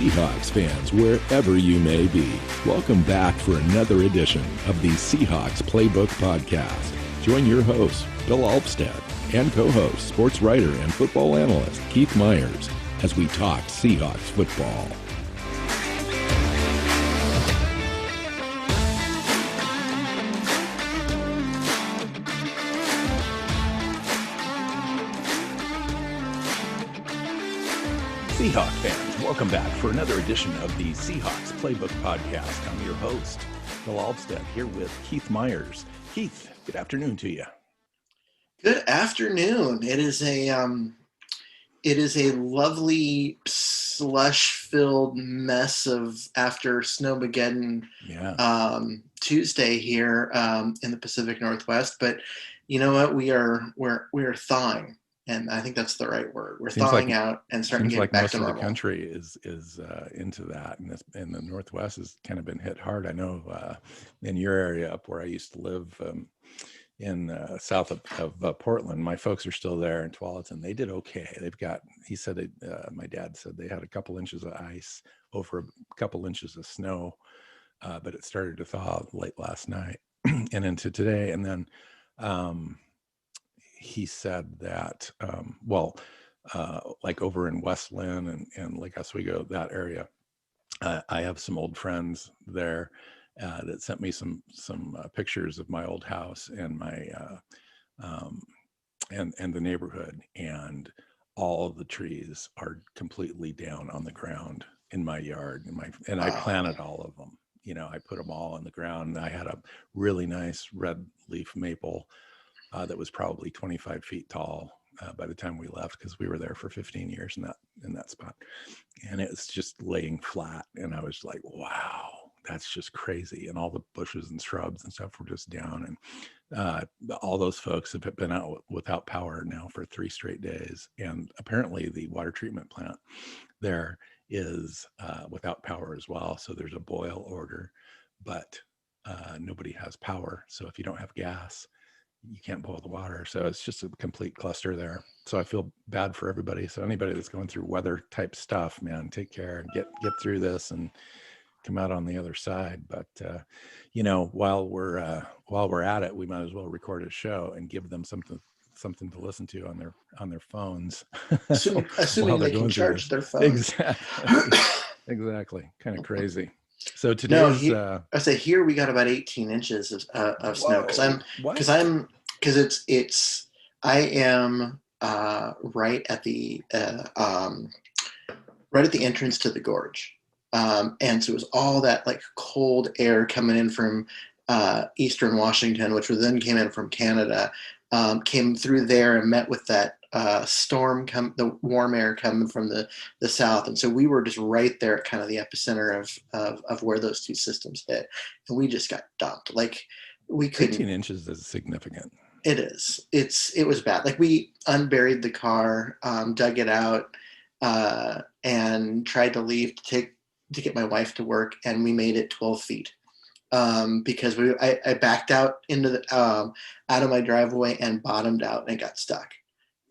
Seahawks fans, wherever you may be, welcome back for another edition of the Seahawks Playbook Podcast. Join your host, Bill Alvstad, and co-host, sports writer and football analyst Keith Myers, as we talk Seahawks football. Seahawks fans, welcome back for another edition of the Seahawks Playbook Podcast. I'm your host, Bill Alvstad, here with Keith Myers. Keith, good afternoon to you. Good afternoon. It is a lovely slush-filled mess of after Snowmageddon Tuesday here in the Pacific Northwest. But you know what? We're thawing. And I think that's the right word. We're thawing out and starting to get back to normal. Most of the country is into that, and the Northwest has kind of been hit hard. I know in your area up where I used to live in south of Portland, my folks are still there in Tualatin. They did okay. My dad said they had a couple inches of ice over a couple inches of snow, but it started to thaw late last night and into today, and then. He said that, like over in West Lynn and Lake Oswego, that area, I have some old friends there that sent me some pictures of my old house and my and the neighborhood, and all of the trees are completely down on the ground in my yard, and I planted all of them. You know, I put them all in the ground. I had a really nice red leaf maple. That was probably 25 feet tall by the time we left, because we were there for 15 years in that spot, and it was just laying flat. And I was like, "Wow, that's just crazy!" And all the bushes and shrubs and stuff were just down. And all those folks have been out without power now for 3 straight days. And apparently, the water treatment plant there is without power as well. So there's a boil order, but nobody has power. So if you don't have gas, you can't boil the water. So it's just a complete cluster there. So I feel bad for everybody. So anybody that's going through weather type stuff, man, take care and get through this and come out on the other side. But while we're at it, we might as well record a show and give them something to listen to on their phones. Assuming they can charge their phones. Exactly. Kind of crazy. So today's I say here we got about 18 inches of snow, because I am right at the entrance to the gorge, and so it was all that like cold air coming in from eastern Washington, which then came in from Canada, came through there and met with that storm, the warm air coming from the south. And so we were just right there at kind of the epicenter of where those two systems hit. And we just got dumped. Like we couldn't. 18 inches is significant. It is. It was bad. Like we unburied the car, dug it out, and tried to leave to get my wife to work. And we made it 12 feet. Because I backed out into the out of my driveway and bottomed out and got stuck,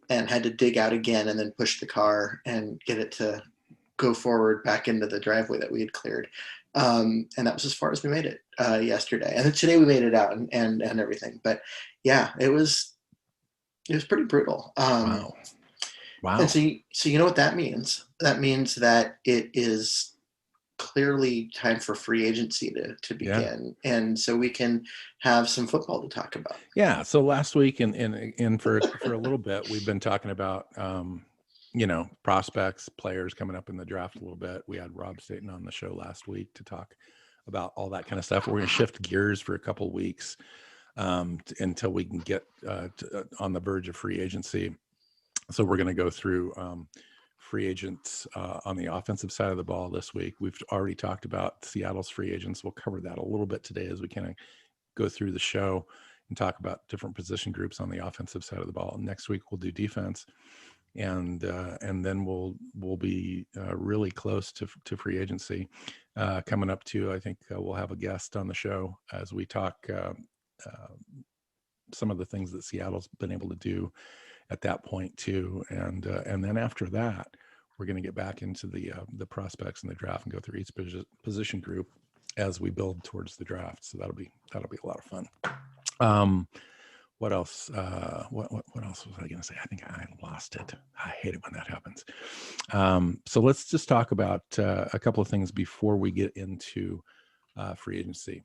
and had to dig out again and then push the car and get it to go forward back into the driveway that we had cleared. And that was as far as we made it yesterday. And then today we made it out and everything. But yeah, it was pretty brutal. Wow. And so you know what that means? That means that it is clearly time for free agency to begin. Yeah. And so we can have some football to talk about. Yeah. So last week and for a little bit, we've been talking about, prospects, players coming up in the draft a little bit. We had Rob Staten on the show last week to talk about all that kind of stuff. We're going to shift gears for a couple of weeks until we can get on the verge of free agency. So we're going to go through free agents on the offensive side of the ball this week. We've already talked about Seattle's free agents. We'll cover that a little bit today as we kind of go through the show and talk about different position groups on the offensive side of the ball. Next week we'll do defense, and then we'll be really close to free agency coming up to. I think we'll have a guest on the show as we talk some of the things that Seattle's been able to do at that point too, and then after that, we're going to get back into the prospects and the draft and go through each position group as we build towards the draft. So that'll be a lot of fun. What else? What else was I going to say? I think I lost it. I hate it when that happens. So let's just talk about a couple of things before we get into free agency.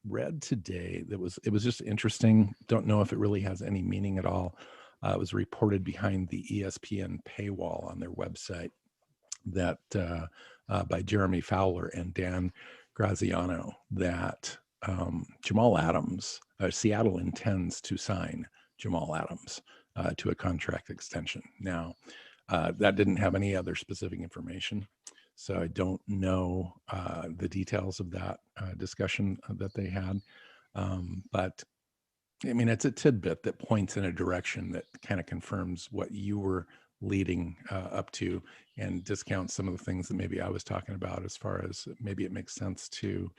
Read today that it was just interesting. Don't know if it really has any meaning at all. It was reported behind the ESPN paywall on their website that by Jeremy Fowler and Dan Graziano that Jamal Adams, Seattle intends to sign Jamal Adams to a contract extension. Now, that didn't have any other specific information, so I don't know the details of that discussion that they had. But I mean, it's a tidbit that points in a direction that kind of confirms what you were leading up to and discounts some of the things that maybe I was talking about, as far as maybe it makes sense to,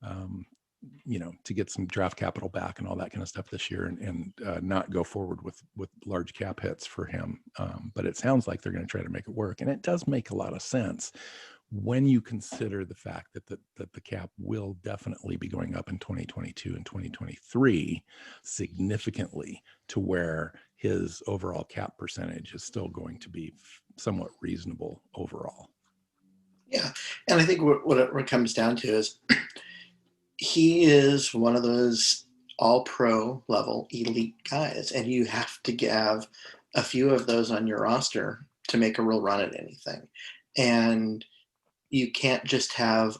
to get some draft capital back and all that kind of stuff this year and not go forward with large cap hits for him. But it sounds like they're going to try to make it work. And it does make a lot of sense when you consider the fact that the cap will definitely be going up in 2022 and 2023 significantly, to where his overall cap percentage is still going to be somewhat reasonable overall. Yeah. And I think what it comes down to is he is one of those all-pro level elite guys, and you have to have a few of those on your roster to make a real run at anything. And you can't just have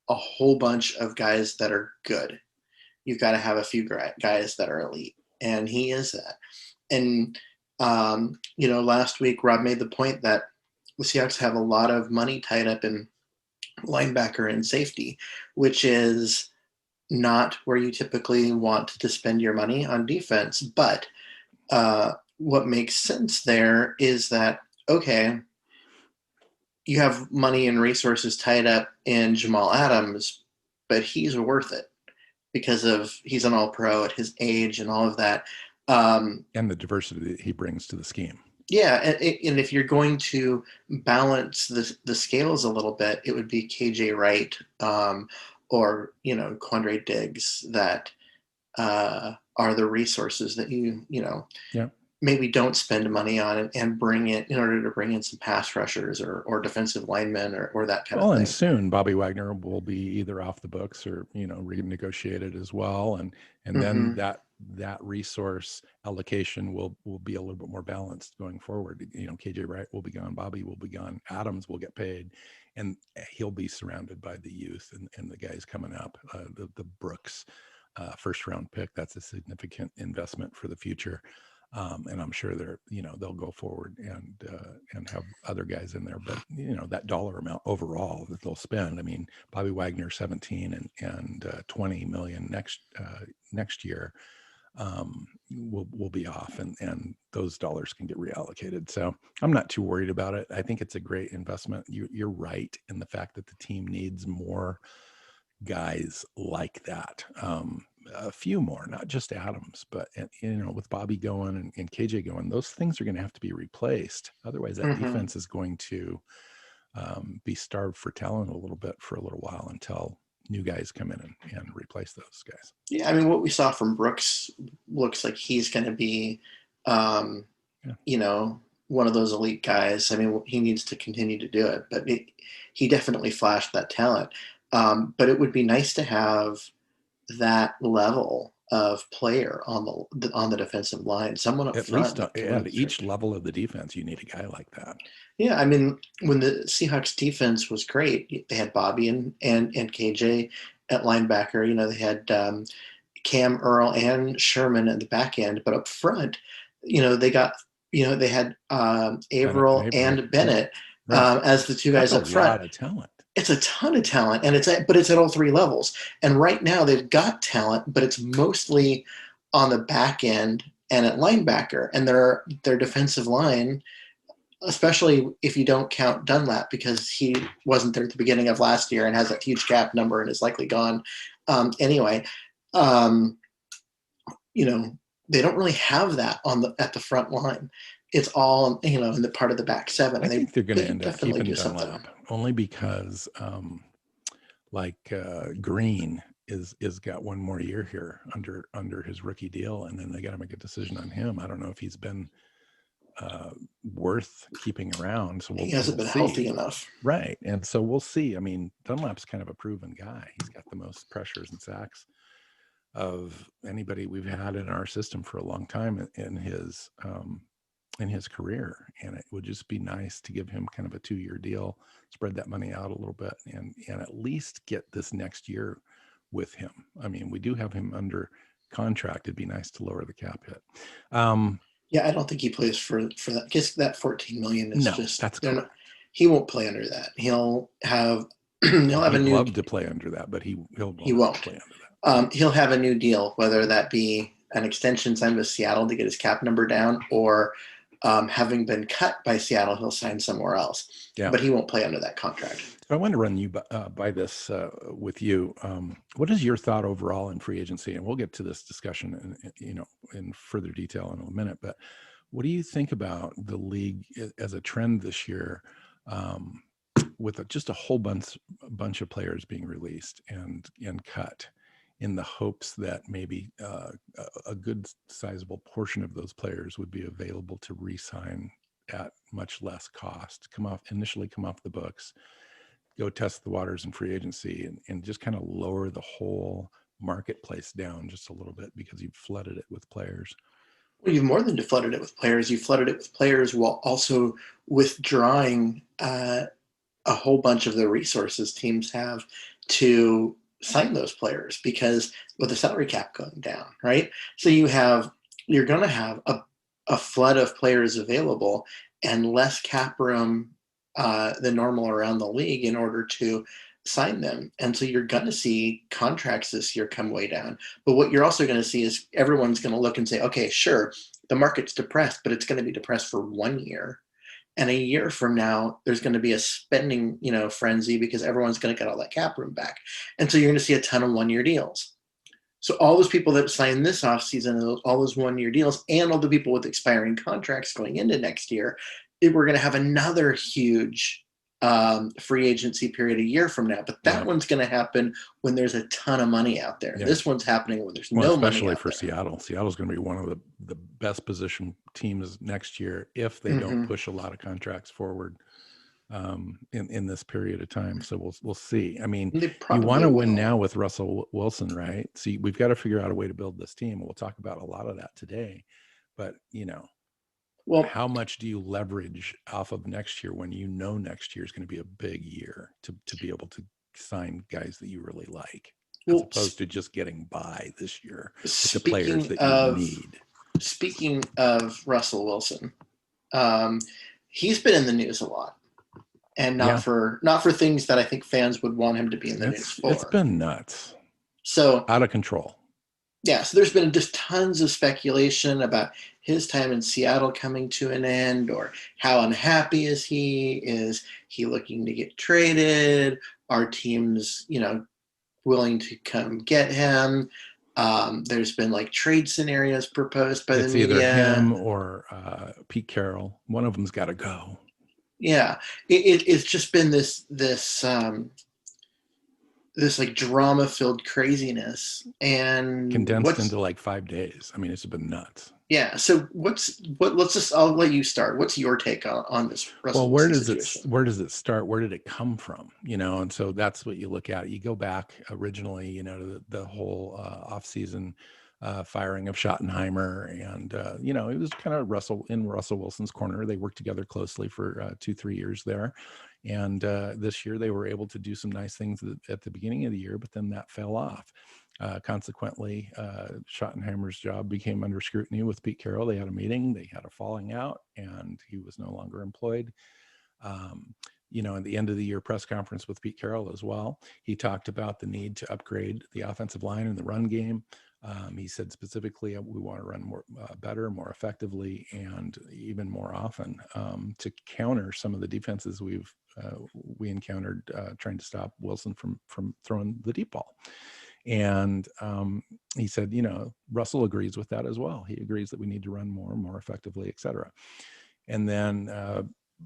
a whole bunch of guys that are good. You've got to have a few guys that are elite, and he is that. And, last week, Rob made the point that the Seahawks have a lot of money tied up in linebacker and safety, which is not where you typically want to spend your money on defense. But what makes sense there is that, okay, you have money and resources tied up in Jamal Adams, but he's worth it because he's an all-pro at his age and all of that. And the diversity that he brings to the scheme. Yeah, and if you're going to balance the scales a little bit, it would be KJ Wright or Quandre Diggs that are the resources that maybe don't spend money on and bring it in order to bring in some pass rushers or defensive linemen or that kind of thing. And soon Bobby Wagner will be either off the books or renegotiated as well, and then that resource allocation will be a little bit more balanced going forward. KJ Wright will be gone, Bobby will be gone, Adams will get paid, and he'll be surrounded by the youth and the guys coming up. The Brooks first round pick, that's a significant investment for the future. And I'm sure they'll go forward and have other guys in there, but that dollar amount overall that they'll spend. I mean, Bobby Wagner 17 and 20 million next year will be off, and those dollars can get reallocated. So I'm not too worried about it. I think it's a great investment. You're right in the fact that the team needs more guys like that. A few more, not just Adams, but with Bobby going and KJ going, those things are going to have to be replaced. Otherwise, that defense is going to be starved for talent a little bit for a little while until new guys come in and replace those guys. Yeah, I mean, what we saw from Brooks looks like he's going to be, one of those elite guys. I mean, he needs to continue to do it, but he definitely flashed that talent. But it would be nice to have that level of player on the defensive line, someone up at front. Least at each level of the defense, you need a guy like that. Yeah, I mean, when the Seahawks defense was great, they had Bobby and KJ at linebacker. They had Cam, Earl, and Sherman at the back end, but up front, they got they had Averill and Bennett as the two guys up front. That's a lot of talent. It's a ton of talent, and it's at all three levels. And right now they've got talent, but it's mostly on the back end and at linebacker. And their defensive line, especially if you don't count Dunlap because he wasn't there at the beginning of last year and has that huge cap number and is likely gone anyway. They don't really have that at the front line. it's all, in the part of the back seven. I And think they're going they to could end up definitely keeping do something. Dunlap only because Green is got one more year here under his rookie deal, and then they got to make a decision on him. I don't know if he's been worth keeping around, so He hasn't we'll been see. healthy enough. Right, and so we'll see. I mean, Dunlap's kind of a proven guy. He's got the most pressures and sacks of anybody we've had in our system for a long time in his career, and it would just be nice to give him kind of a 2-year deal, spread that money out a little bit, and at least get this next year with him. I mean, we do have him under contract. It'd be nice to lower the cap hit. Yeah, I don't think he plays for that. I guess that 14 million is just that's correct. He won't play under that. He'll have he'd love to play under that, but he won't play under that. He'll have a new deal, whether that be an extension signed with Seattle to get his cap number down, or having been cut by Seattle, he'll sign somewhere else. Yeah. But he won't play under that contract. So I want to run you by this with you. What is your thought overall in free agency? And we'll get to this discussion in further detail in a minute. But what do you think about the league as a trend this year, with just a whole bunch of players being released and cut, in the hopes that maybe a good sizable portion of those players would be available to re-sign at much less cost, come off the books, go test the waters in free agency, and just kind of lower the whole marketplace down just a little bit because you've flooded it with players? Well, you've more than flooded it with players. You flooded it with players while also withdrawing a whole bunch of the resources teams have to sign those players, because with the salary cap going down, right? So you're going to have a flood of players available and less cap room than normal around the league in order to sign them. And so you're going to see contracts this year come way down. But what you're also going to see is everyone's going to look and say, okay, sure, the market's depressed, but it's going to be depressed for 1 year. And a year from now, there's going to be a spending, frenzy, because everyone's going to get all that cap room back. And so you're going to see a ton of 1-year deals. So all those people that signed this offseason, all those 1-year deals, and all the people with expiring contracts going into next year, we're going to have another huge free agency period a year from now. But that one's going to happen when there's a ton of money out there. Yeah. This one's happening when there's no money especially for Seattle. Seattle's going to be one of the best positioned teams next year if they don't push a lot of contracts forward in this period of time. So we'll see. I mean, you want to win now with Russell Wilson, right? So we've got to figure out a way to build this team. We'll talk about a lot of that today. But, well, how much do you leverage off of next year when next year is going to be a big year to be able to sign guys that you really like, as opposed to just getting by this year with the players that you need? Speaking of Russell Wilson, he's been in the news a lot, and not for things that I think fans would want him to be in the news for. It's been nuts. So out of control. Yeah, so there's been just tons of speculation about his time in Seattle coming to an end, or how unhappy is he? Is he looking to get traded? Are teams, willing to come get him? There's been trade scenarios proposed by the media. It's either him or Pete Carroll. One of them's got to go. Yeah, it's just been this drama-filled craziness, and condensed into 5 days. I mean, it's been nuts. Yeah. So I'll let you start. What's your take on this? Well, where does it start? Where did it come from? And so that's what you look at. You go back originally, to the whole off-season firing of Schottenheimer, and it was kind of Russell Wilson's corner. They worked together closely for 2-3 years there. And this year they were able to do some nice things at the beginning of the year, but then that fell off. Consequently, Schottenheimer's job became under scrutiny with Pete Carroll. They had a meeting, they had a falling out, and he was no longer employed. At the end of the year press conference with Pete Carroll as well, he talked about the need to upgrade the offensive line and the run game. He said specifically, we want to run more better, more effectively, and even more often to counter some of the defenses we encountered trying to stop Wilson from throwing the deep ball. And he said, Russell agrees with that as well. He agrees that we need to run more effectively, et cetera. And then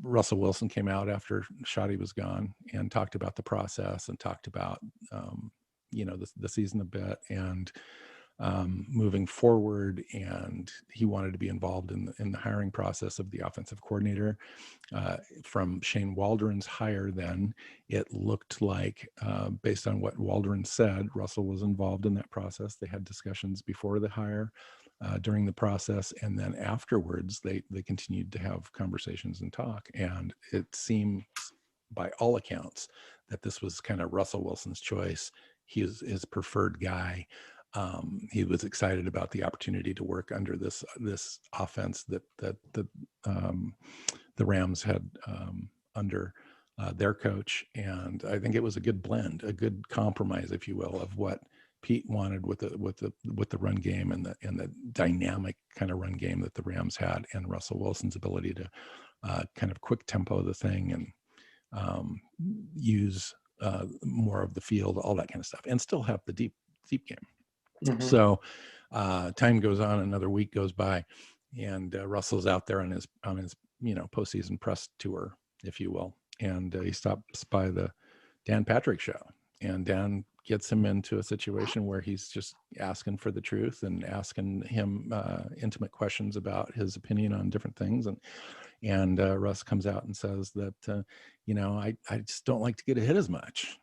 Russell Wilson came out after Shoddy was gone and talked about the process and talked about, the season a bit and moving forward. And he wanted to be involved in the hiring process of the offensive coordinator. From Shane Waldron's hire, then it looked like, based on what Waldron said, Russell was involved in that process. They had discussions before the hire, during the process, and then afterwards they continued to have conversations and talk. And it seems, by all accounts, that this was kind of Russell Wilson's choice. He is his preferred guy. He was excited about the opportunity to work under this offense that the Rams had under their coach. And I think it was a good blend, a good compromise, if you will, of what Pete wanted with the run game and the dynamic kind of run game that the Rams had, and Russell Wilson's ability to kind of quick tempo the thing and use more of the field, all that kind of stuff, and still have the deep game. Mm-hmm. So time goes on, another week goes by, and Russell's out there on his postseason press tour, if you will, and he stops by the Dan Patrick show, and Dan gets him into a situation where he's just asking for the truth and asking him intimate questions about his opinion on different things. And Russ comes out and says that, I just don't like to get hit as much.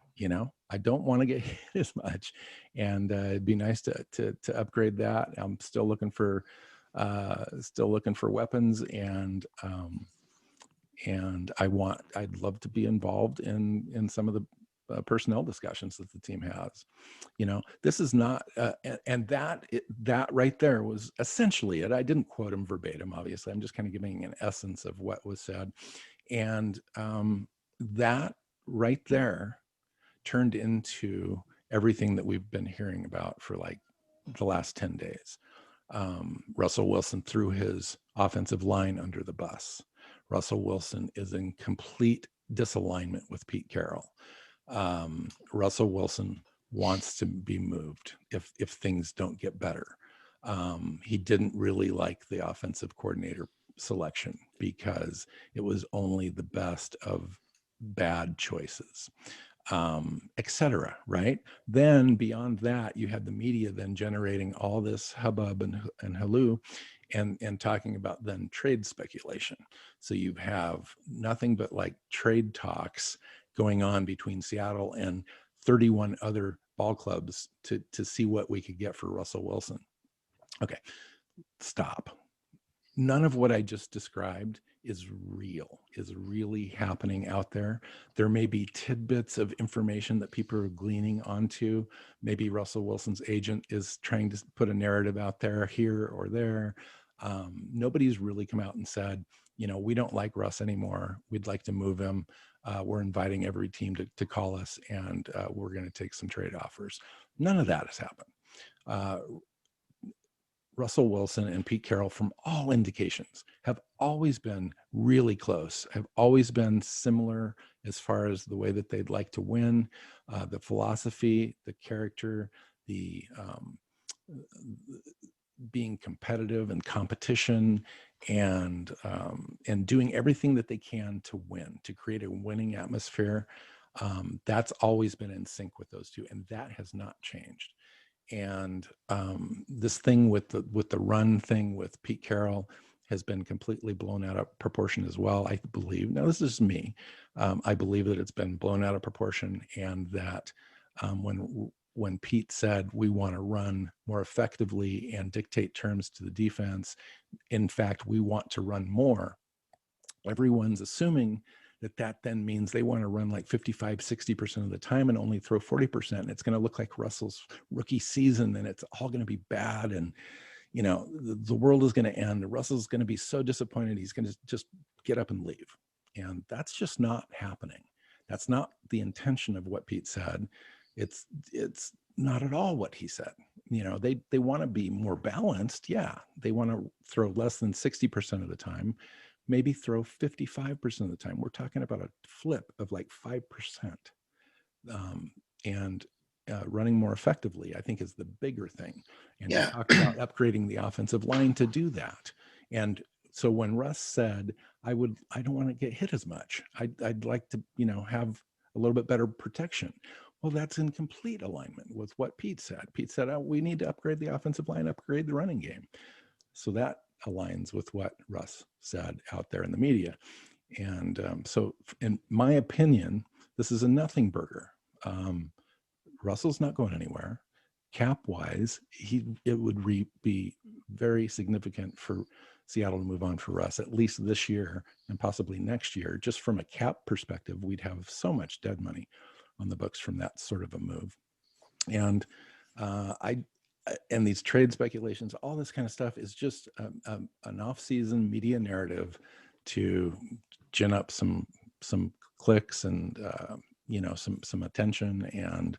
I don't want to get hit as much. And it'd be nice to upgrade that. I'm still looking for weapons, and I'd love to be involved in some of the personnel discussions that the team has. This is not, and that right there was essentially it. I didn't quote him verbatim, obviously. I'm just kind of giving an essence of what was said. And that right there turned into everything that we've been hearing about for like the last 10 days. Russell Wilson threw his offensive line under the bus. Russell Wilson is in complete disalignment with Pete Carroll. Russell Wilson wants to be moved if things don't get better. He didn't really like the offensive coordinator selection because it was only the best of bad choices, etc. Right? Then beyond that, you had the media then generating all this hubbub and halloo, and talking about then trade speculation. So you have nothing but like trade talks going on between Seattle and 31 other ball clubs to see what we could get for Russell Wilson. Okay, stop. None of what I just described is really happening out there. There may be tidbits of information that people are gleaning onto. Maybe Russell Wilson's agent is trying to put a narrative out there here or there. Nobody's really come out and said, we don't like Russ anymore. We'd like to move him. We're inviting every team to call us, and we're going to take some trade offers. None of that has happened. Russell Wilson and Pete Carroll, from all indications, have always been really close, have always been similar as far as the way that they'd like to win, the philosophy, the character, the being competitive and competition, and doing everything that they can to win, to create a winning atmosphere. That's always been in sync with those two, and that has not changed. And this thing with the run thing with Pete Carroll has been completely blown out of proportion as well, I believe. Now, this is me. I believe that it's been blown out of proportion, and that when Pete said we want to run more effectively and dictate terms to the defense, in fact, we want to run more, everyone's assuming that then means they want to run like 55, 60% of the time and only throw 40%. It's going to look like Russell's rookie season, and it's all going to be bad. And, the world is going to end. Russell's going to be so disappointed. He's going to just get up and leave. And that's just not happening. That's not the intention of what Pete said. It's not at all what he said. They want to be more balanced. Yeah. They want to throw less than 60% of the time, maybe throw 55% of the time. We're talking about a flip of like 5%. And running more effectively, I think, is the bigger thing. And you talk about upgrading the offensive line to do that. And So when Russ said, I don't want to get hit as much. I'd like to, have a little bit better protection. Well, that's in complete alignment with what Pete said. Pete said, oh, we need to upgrade the offensive line, upgrade the running game. So that aligns with what Russ said out there in the media. And so in my opinion, this is a nothing burger. Russell's not going anywhere. Cap wise, it would be very significant for Seattle to move on for Russ, at least this year and possibly next year. Just from a cap perspective, we'd have so much dead money on the books from that sort of a move. And and these trade speculations, all this kind of stuff is just an off-season media narrative to gin up some clicks and some attention. And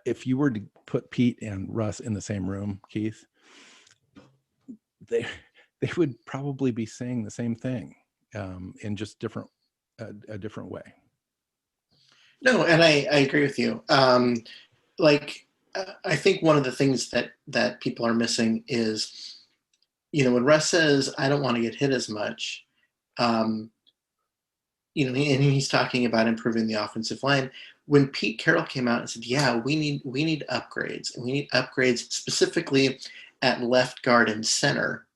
if you were to put Pete and Russ in the same room, Keith, they would probably be saying the same thing in just a different way. No, and I agree with you. I think one of the things that people are missing is, when Russ says, I don't want to get hit as much, and he's talking about improving the offensive line. When Pete Carroll came out and said, yeah, we need upgrades, and we need upgrades specifically at left guard and center,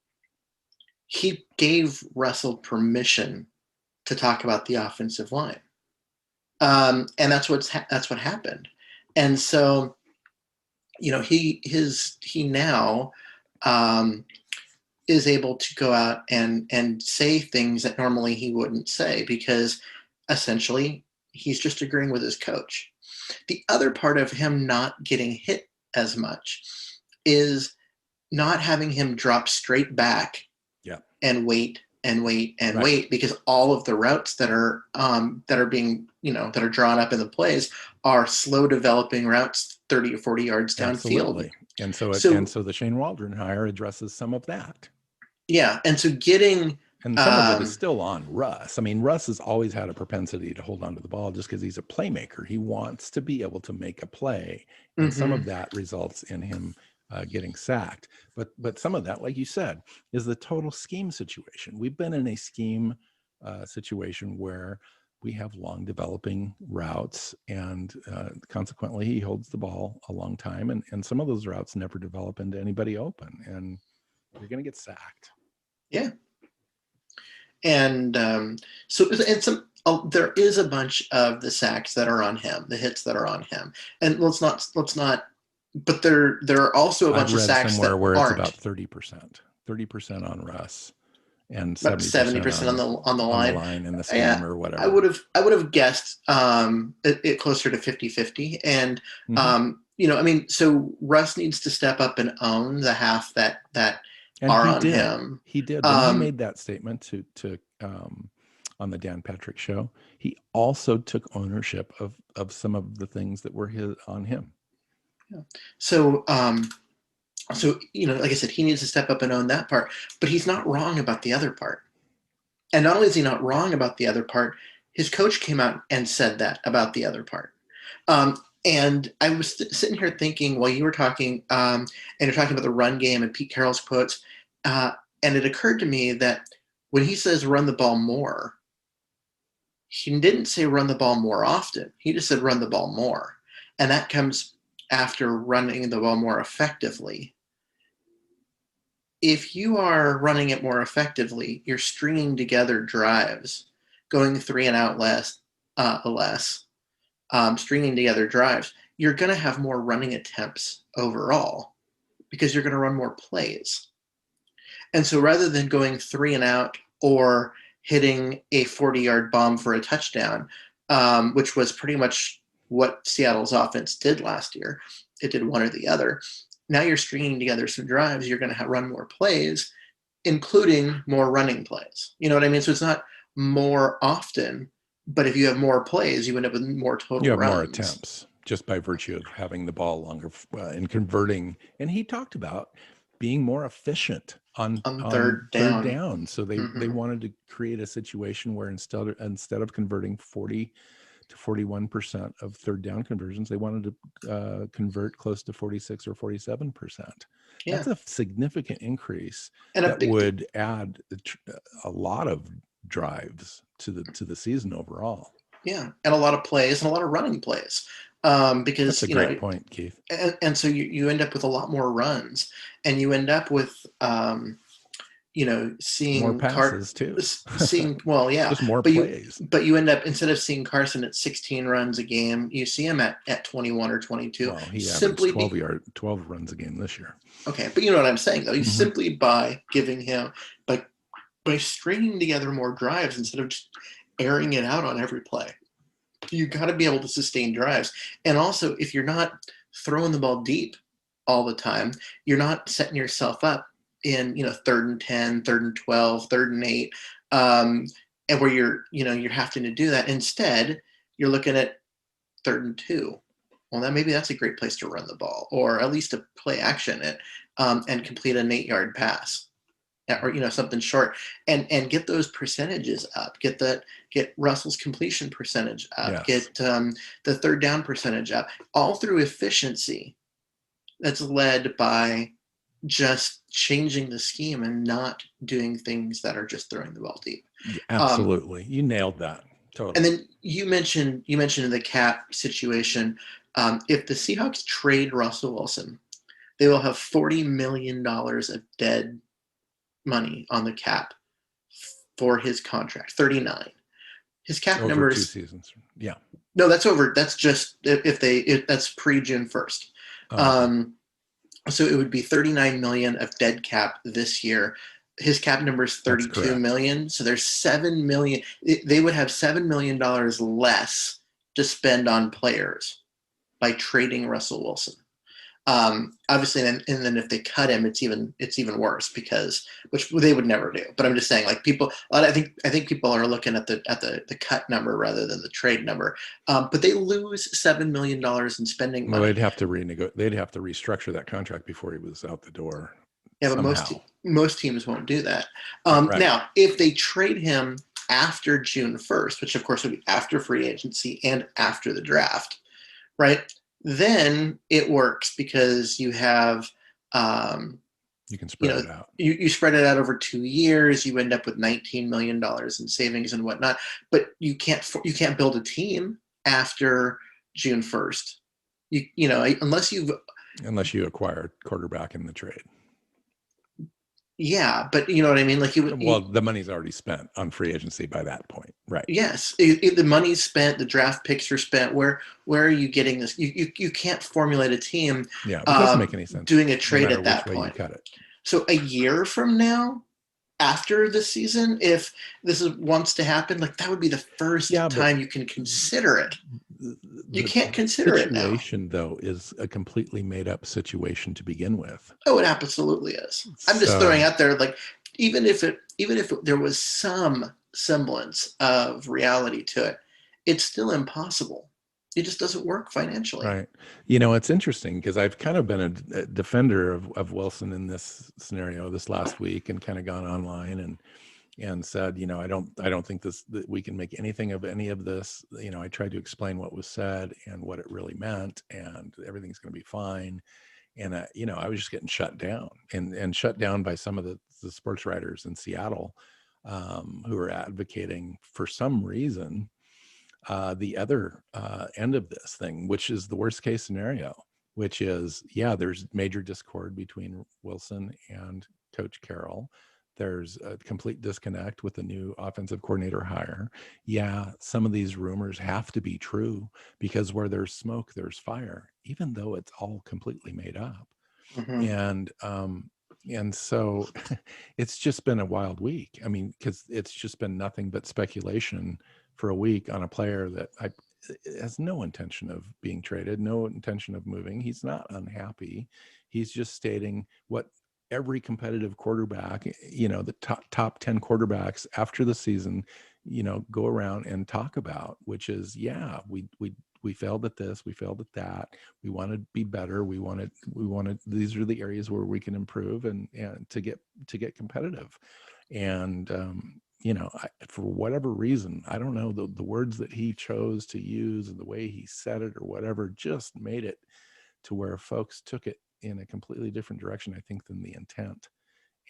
he gave Russell permission to talk about the offensive line. And that's what happened. And so, he now is able to go out and say things that normally he wouldn't say, because essentially he's just agreeing with his coach. The other part of him not getting hit as much is not having him drop straight back and wait, because all of the routes that are being, that are drawn up in the plays are slow developing routes 30 or 40 yards downfield. Absolutely. And so the Shane Waldron hire addresses some of that. Yeah. And so and some of it is still on Russ. I mean, Russ has always had a propensity to hold on to the ball just because he's a playmaker. He wants to be able to make a play. And some of that results in him getting sacked. But some of that, like you said, is the total scheme situation. We've been in a scheme situation where we have long developing routes, and consequently he holds the ball a long time, and some of those routes never develop into anybody open, and you're going to get sacked. Yeah. And there is a bunch of the sacks that are on him, the hits that are on him, and let's not. But there are also a bunch of sacks that where aren't. It's about 30% on Russ, and about 70% on the line in the scheme or whatever. I would have guessed it closer to 50-50, and so Russ needs to step up and own the half that and are on him. He did when he made that statement to on the Dan Patrick show. He also took ownership of some of the things that were on him. Yeah. So like I said, he needs to step up and own that part, but he's not wrong about the other part. And not only is he not wrong about the other part, his coach came out and said that about the other part. And I was sitting here thinking while you were talking, and you're talking about the run game and Pete Carroll's quotes, and it occurred to me that when he says run the ball more, he didn't say run the ball more often. He just said run the ball more. And that comes after running the ball more effectively. If you are running it more effectively, you're stringing together drives, going 3 and out less, stringing together drives, you're going to have more running attempts overall because you're going to run more plays. And so rather than going 3 and out or hitting a 40-yard bomb for a touchdown, which was pretty much what Seattle's offense did last year, it did one or the other. Now you're stringing together some drives. You're going to run more plays, including more running plays. You know what I mean? So it's not more often, but if you have more plays, you end up with more total You have runs. more attempts just by virtue of having the ball longer and converting. And he talked about being more efficient on third down. So they wanted to create a situation where instead of converting 40 to 41% of third down conversions. They wanted to convert close to 46 or 47%. Yeah. That's a significant increase And that would add a lot of drives to the season overall. Yeah, and a lot of plays and a lot of running plays, because that's a great point, Keith. And so you end up with a lot more runs, and you end up with seeing more passes too. Seeing well, yeah, just more but plays. But you end up, instead of seeing Carson at 16 runs a game, you see him at 21 or 22. Well, he averaged 12 runs a game this year. Okay, but you know what I'm saying though. Simply by giving him by stringing together more drives instead of just airing it out on every play. You got to be able to sustain drives. And also, if you're not throwing the ball deep all the time, you're not setting yourself up in 3rd and 10, 3rd and 12, 3rd and 8, and where you're having to do that. Instead, you're looking at 3rd and 2. Well, maybe that's a great place to run the ball, or at least to play action it, and complete an 8-yard pass, or something short, and get those percentages up. Get Russell's completion percentage up. Yes. Get the third down percentage up. All through efficiency. That's led by just changing the scheme and not doing things that are just throwing the ball deep. Absolutely, you nailed that totally. And then you mentioned in the cap situation, if the Seahawks trade Russell Wilson, they will have $40 million of dead money on the cap for his contract. 39. His cap over numbers 2 seasons. Yeah. No, that's over. That's just that's pre-June 1st. So it would be 39 million of dead cap this year. His cap number is 32 million. So there's 7 million. They would have $7 million less to spend on players by trading Russell Wilson. Obviously, and then if they cut him, it's even worse, which they would never do. But I'm just saying, like, I think people are looking at the cut number rather than the trade number. But they lose $7 million in spending money. Well, they'd have to restructure that contract before he was out the door. Yeah, somehow. But most teams won't do that. Right. Now, if they trade him after June 1st, which of course would be after free agency and after the draft, right? Then it works because you have you can spread it out. You spread it out over 2 years. You end up with $19 million in savings and whatnot. But you can't build a team after June 1st. Unless you acquire quarterback in the trade. Yeah, but you know what I mean? Like the money's already spent on free agency by that point, right? Yes, the money's spent, the draft picks are spent. Where are you getting this? You can't formulate a team. Yeah, it doesn't make any sense doing a trade at that point. point. You cut it. So a year from now, after the season, if this wants to happen, like that would be the first time you can consider it. You can't consider it now. The situation, though, is a completely made-up situation to begin with. Oh, it absolutely is. I'm just throwing out there, like, even if there was some semblance of reality to it, it's still impossible. It just doesn't work financially. Right. It's interesting because I've kind of been a defender of Wilson in this scenario this last week, and kind of gone online and said, I don't think that we can make anything of any of this. I tried to explain what was said and what it really meant, and everything's going to be fine. And I was just getting shut down and shut down by some of the sports writers in Seattle, who are advocating for some reason the other end of this thing, which is the worst case scenario, which is, there's major discord between Wilson and Coach Carroll. There's a complete disconnect with the new offensive coordinator hire. Yeah, some of these rumors have to be true, because where there's smoke, there's fire, even though it's all completely made up. Mm-hmm. And so it's just been a wild week. I mean, because it's just been nothing but speculation for a week on a player that has no intention of being traded, no intention of moving. He's not unhappy. He's just stating what every competitive quarterback, the top 10 quarterbacks after the season, go around and talk about, which is, we failed at this, we failed at that, we want to be better, we wanted, these are the areas where we can improve and to get competitive. And for whatever reason, I don't know, the words that he chose to use and the way he said it or whatever just made it to where folks took it in a completely different direction, I think, than the intent.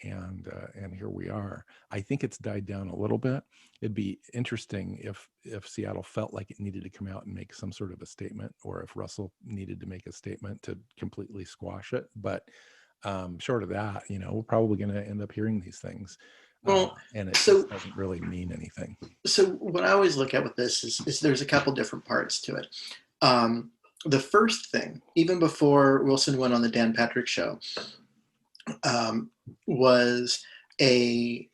And here we are. I think it's died down a little bit. It'd be interesting if Seattle felt like it needed to come out and make some sort of a statement, or if Russell needed to make a statement to completely squash it. But short of that, we're probably going to end up hearing these things. Well, and it just doesn't really mean anything. So what I always look at with this is there's a couple different parts to it. The first thing, even before Wilson went on the Dan Patrick show, was it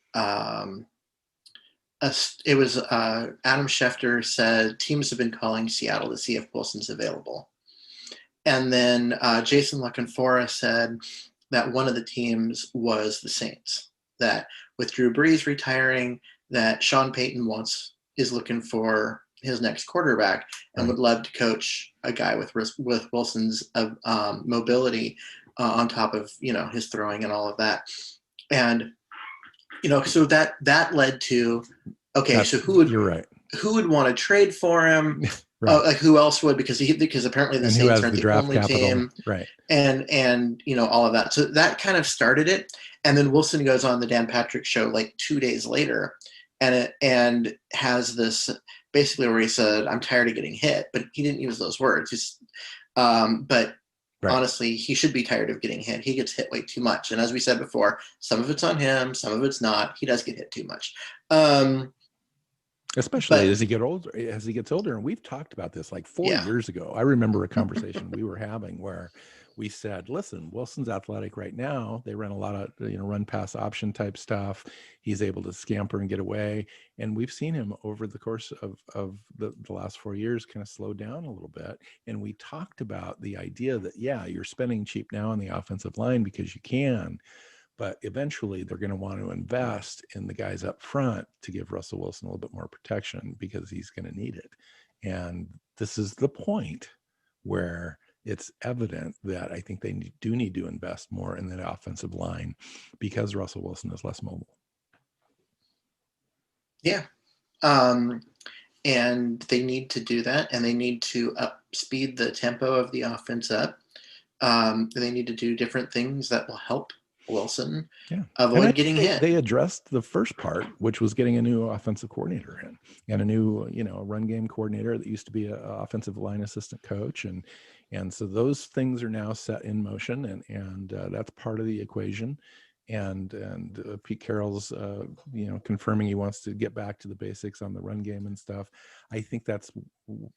was Adam Schefter said teams have been calling Seattle to see if Wilson's available. And then Jason LaCanfora said that one of the teams was the Saints, that with Drew Brees retiring, that Sean Payton is looking for his next quarterback and would love to coach a guy with Wilson's mobility on top of, his throwing and all of that. And, so that led to, you're right. Who would want to trade for him? Right. Like who else would, because apparently the Saints aren't the only capital. team. Right. And all of that. So that kind of started it. And then Wilson goes on the Dan Patrick show like 2 days later and has this basically where he said, I'm tired of getting hit, but he didn't use those words. But honestly, he should be tired of getting hit. He gets hit way too much. And as we said before, some of it's on him, some of it's not. He does get hit too much. Especially as he gets older. And we've talked about this like 4 years ago. I remember a conversation we were having where we said, listen, Wilson's athletic right now. They run a lot of, run pass option type stuff. He's able to scamper and get away. And we've seen him over the course of the last 4 years kind of slow down a little bit. And we talked about the idea that, you're spending cheap now on the offensive line because you can, but eventually they're going to want to invest in the guys up front to give Russell Wilson a little bit more protection because he's going to need it. And this is the point where it's evident that I think they do need to invest more in that offensive line because Russell Wilson is less mobile. Yeah. And they need to do that, and they need to speed the tempo of the offense up. They need to do different things that will help Wilson avoid getting hit. They addressed the first part, which was getting a new offensive coordinator in, and a new, a run game coordinator that used to be an offensive line assistant coach. And so those things are now set in motion, and that's part of the equation. And Pete Carroll's, confirming he wants to get back to the basics on the run game and stuff. I think that's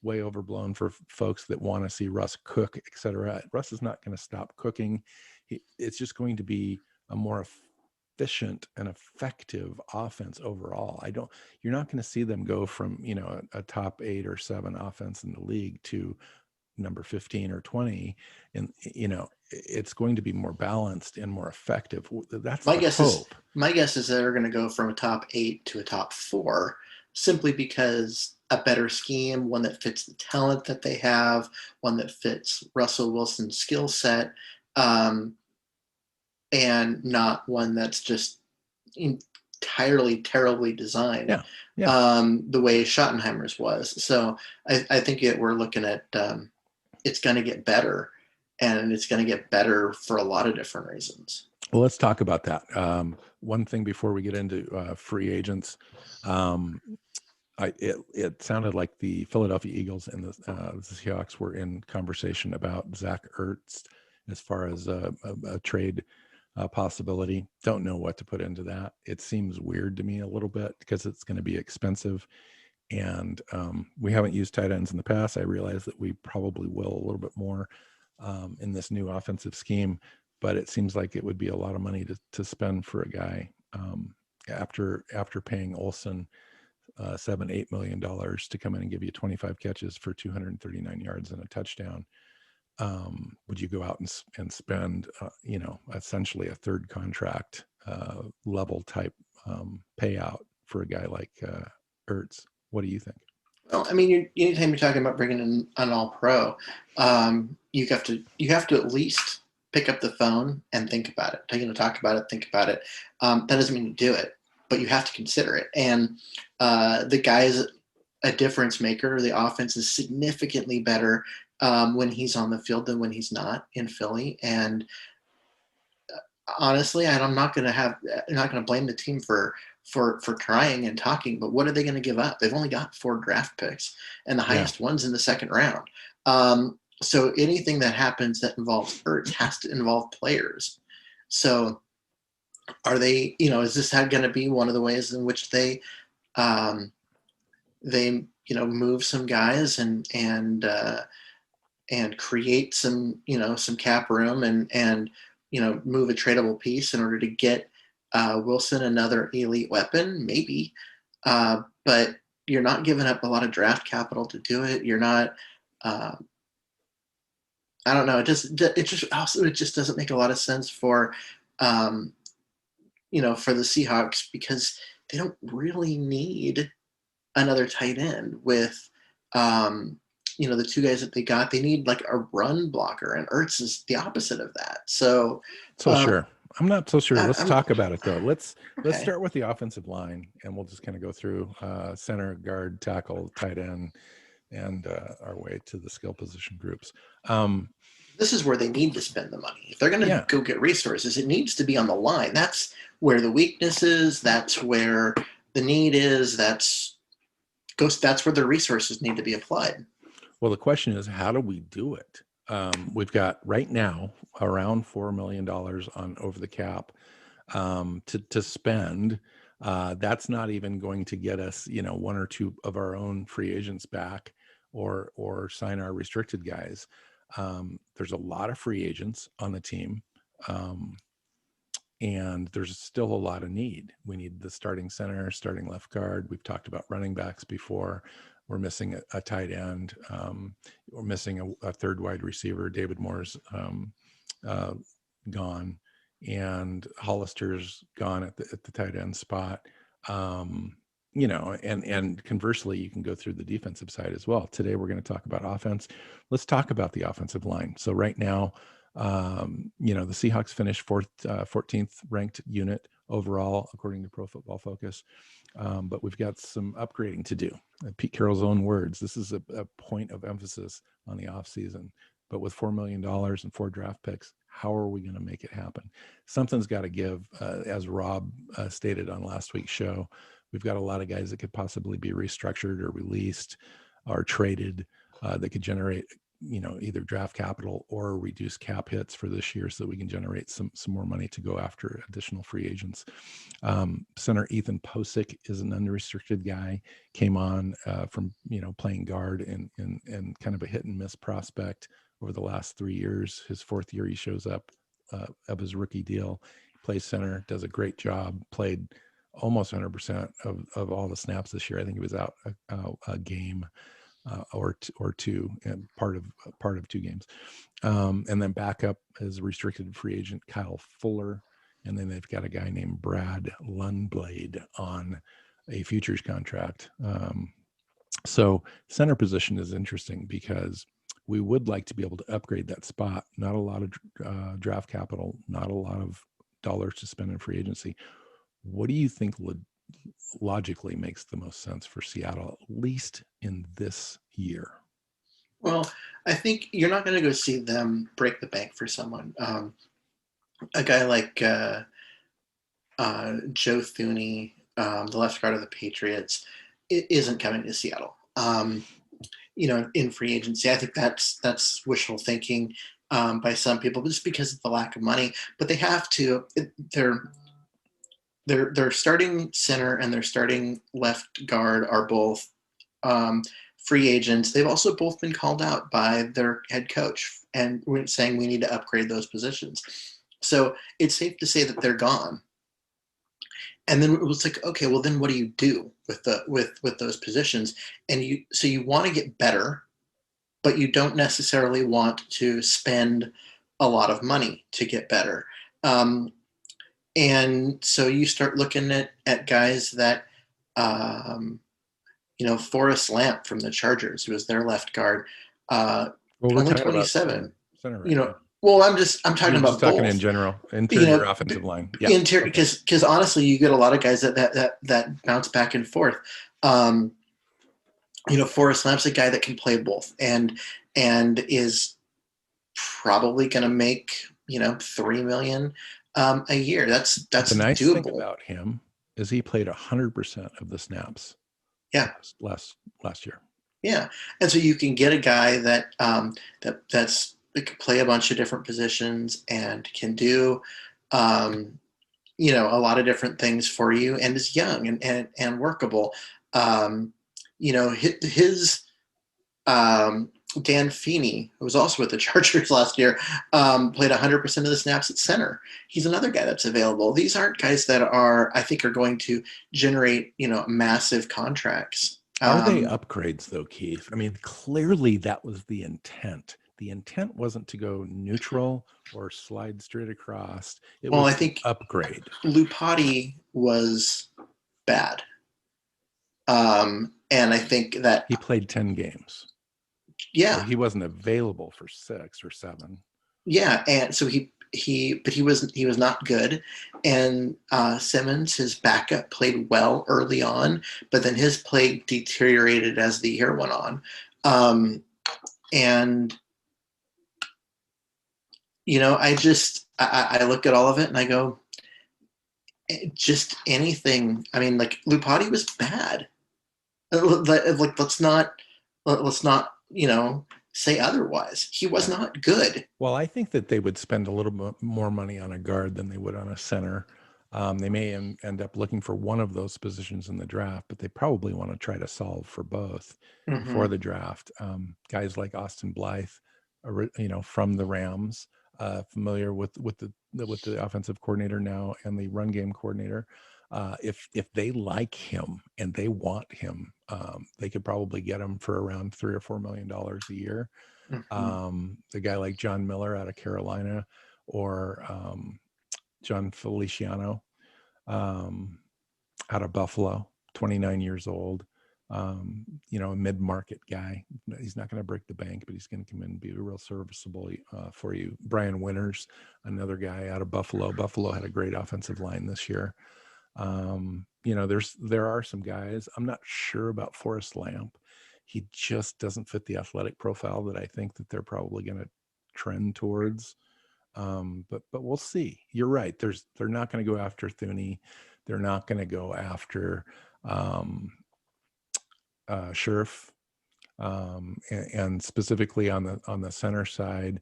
way overblown for folks that want to see Russ cook, et cetera. Russ is not going to stop cooking. It's just going to be a more efficient and effective offense overall. You're not going to see them go from, a top 8 or 7 offense in the league to number 15 or 20. And, it's going to be more balanced and more effective. That's my hope. My guess is they're going to go from a top 8 to a top 4 simply because a better scheme, one that fits the talent that they have, one that fits Russell Wilson's skill set, and not one that's just entirely terribly designed the way Schottenheimer's was. So I think we're looking at it's going to get better, and it's going to get better for a lot of different reasons. Well, let's talk about that. One thing before we get into free agents, it sounded like the Philadelphia Eagles and the Seahawks were in conversation about Zach Ertz as far as a trade possibility. Don't know what to put into that. It seems weird to me a little bit because it's going to be expensive. And we haven't used tight ends in the past. I realize that we probably will a little bit more in this new offensive scheme, but it seems like it would be a lot of money to spend for a guy after paying Olsen $7-8 million to come in and give you 25 catches for 239 yards and a touchdown. Would you go out and spend, essentially a third contract level type payout for a guy like Ertz? What do you think? Well, I mean, anytime you're talking about bringing in an all-pro, you have to at least pick up the phone and think about it. Talk about it, think about it. That doesn't mean you do it. but you have to consider it. And the guy's a difference maker. The offense is significantly better when he's on the field than when he's not in Philly. And honestly, I'm not going to blame the team for trying and talking, but what are they going to give up? They've only got 4 draft picks, and the highest one's in the second round. So anything that happens that involves Ertz has to involve players. So are they, is this going to be one of the ways in which they move some guys and create some, some cap room and move a tradable piece in order to get Wilson another elite weapon? Maybe. But you're not giving up a lot of draft capital to do it. You're not, I don't know. It just doesn't make a lot of sense for, for the Seahawks, because they don't really need another tight end with, the 2 guys that they got. They need like a run blocker, and Ertz is the opposite of that. So sure. I'm not so sure. Let's talk about it though. Let's start with the offensive line, and we'll just kind of go through center, guard, tackle, tight end, and our way to the skill position groups. This is where they need to spend the money. If they're going to go get resources, it needs to be on the line. That's where the weakness is. That's where the need is. That's where the resources need to be applied. Well, the question is, how do we do it? We've got right now around $4 million on over the cap to spend. That's not even going to get us, 1 or 2 of our own free agents back or sign our restricted guys. There's a lot of free agents on the team. And there's still a lot of need. We need the starting center, starting left guard. We've talked about running backs before. We're missing a tight end. We're missing a third wide receiver. David Moore's gone, and Hollister's gone at the tight end spot. And conversely, you can go through the defensive side as well. Today, we're going to talk about offense. Let's talk about the offensive line. So right now, the Seahawks finished 14th ranked unit overall, according to Pro Football Focus. But we've got some upgrading to do. Pete Carroll's own words. This is a point of emphasis on the offseason. But with $4 million and 4 draft picks, how are we going to make it happen? Something's got to give. As Rob stated on last week's show, we've got a lot of guys that could possibly be restructured or released or traded that could generate either draft capital or reduce cap hits for this year so that we can generate some more money to go after additional free agents. Center Ethan Posick is an unrestricted guy, came on from, playing guard and kind of a hit and miss prospect over the last 3 years. His 4th year, he shows up of his rookie deal, plays center, does a great job, played almost 100% of all the snaps this year. I think he was out a game or 2, and part of 2 games. And then backup is restricted free agent Kyle Fuller. And then they've got a guy named Brad Lundblade on a futures contract. So center position is interesting because we would like to be able to upgrade that spot. Not a lot of draft capital, not a lot of dollars to spend in free agency. What do you think logically makes the most sense for Seattle, at least in this year? Well, I think you're not going to go see them break the bank for someone. A guy like Joe Thuney, the left guard of the Patriots, isn't coming to Seattle. In free agency, I think that's wishful thinking by some people, just because of the lack of money. But they have to. Their starting center and their starting left guard are both free agents. They've also both been called out by their head coach and saying we need to upgrade those positions. So it's safe to say that they're gone. And then it was like, okay, well then what do you do with those positions? And you want to get better, but you don't necessarily want to spend a lot of money to get better. And so you start looking at guys that, Forrest Lamp from the Chargers, who was their left guard, only 27. Center right now. Well, I'm talking You're just about talking both. in general, interior offensive line. Yeah. Because honestly, you get a lot of guys that bounce back and forth. Forrest Lamp's a guy that can play both and is probably going to make, $3 million a year. That's The nice doable. thing about him is he played 100% of the snaps. Yeah. Last year. Yeah. And so you can get a guy that can play a bunch of different positions and can do, a lot of different things for you, and is young and workable. His Dan Feeney, who was also with the Chargers last year, played 100% of the snaps at center. He's another guy that's available. These aren't guys that I think are going to generate, massive contracts. Are they upgrades though, Keith? I mean, clearly that was the intent. The intent wasn't to go neutral or slide straight across. I think upgrade. Lupati was bad. And I think that he played 10 games. Yeah. So he wasn't available for 6 or 7. Yeah. And so he was not good. And Simmons, his backup, played well early on, but then his play deteriorated as the year went on. And I look at all of it and I go, just anything. I mean, like, Lupati was bad. Like, let's not, say otherwise. He was not good. Well, I think that they would spend a little bit more money on a guard than they would on a center. They may end up looking for one of those positions in the draft, but they probably want to try to solve for both for the draft. Guys like Austin Blythe, from the Rams, familiar with the offensive coordinator now and the run game coordinator. If they like him and they want him, they could probably get him for around $3 or $4 million a year. The guy like John Miller out of Carolina, or John Feliciano out of Buffalo, 29 years old, a mid-market guy. He's not going to break the bank, but he's going to come in and be real serviceable for you. Brian Winters, another guy out of Buffalo. Buffalo had a great offensive line this year. There are some guys. I'm not sure about Forrest Lamp. He just doesn't fit the athletic profile that I think that they're probably going to trend towards. But we'll see. You're right. They're not going to go after Thuney. They're not going to go after Scherf, and specifically on the center side.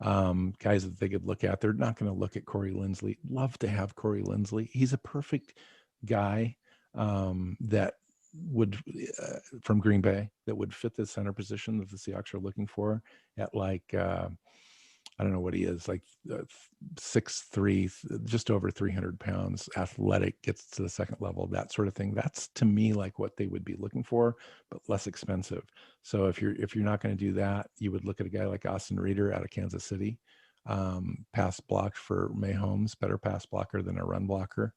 Guys that they could look at. They're not going to look at Corey Linsley. Love to have Corey Linsley. He's a perfect guy that would from Green Bay that would fit the center position that the Seahawks are looking for at like I don't know what he is, like 6'3", just over 300 pounds, athletic, gets to the second level, that sort of thing. That's to me like what they would be looking for, but less expensive. So if you're not going to do that, you would look at a guy like Austin Reeder out of Kansas City, pass block for Mahomes, better pass blocker than a run blocker.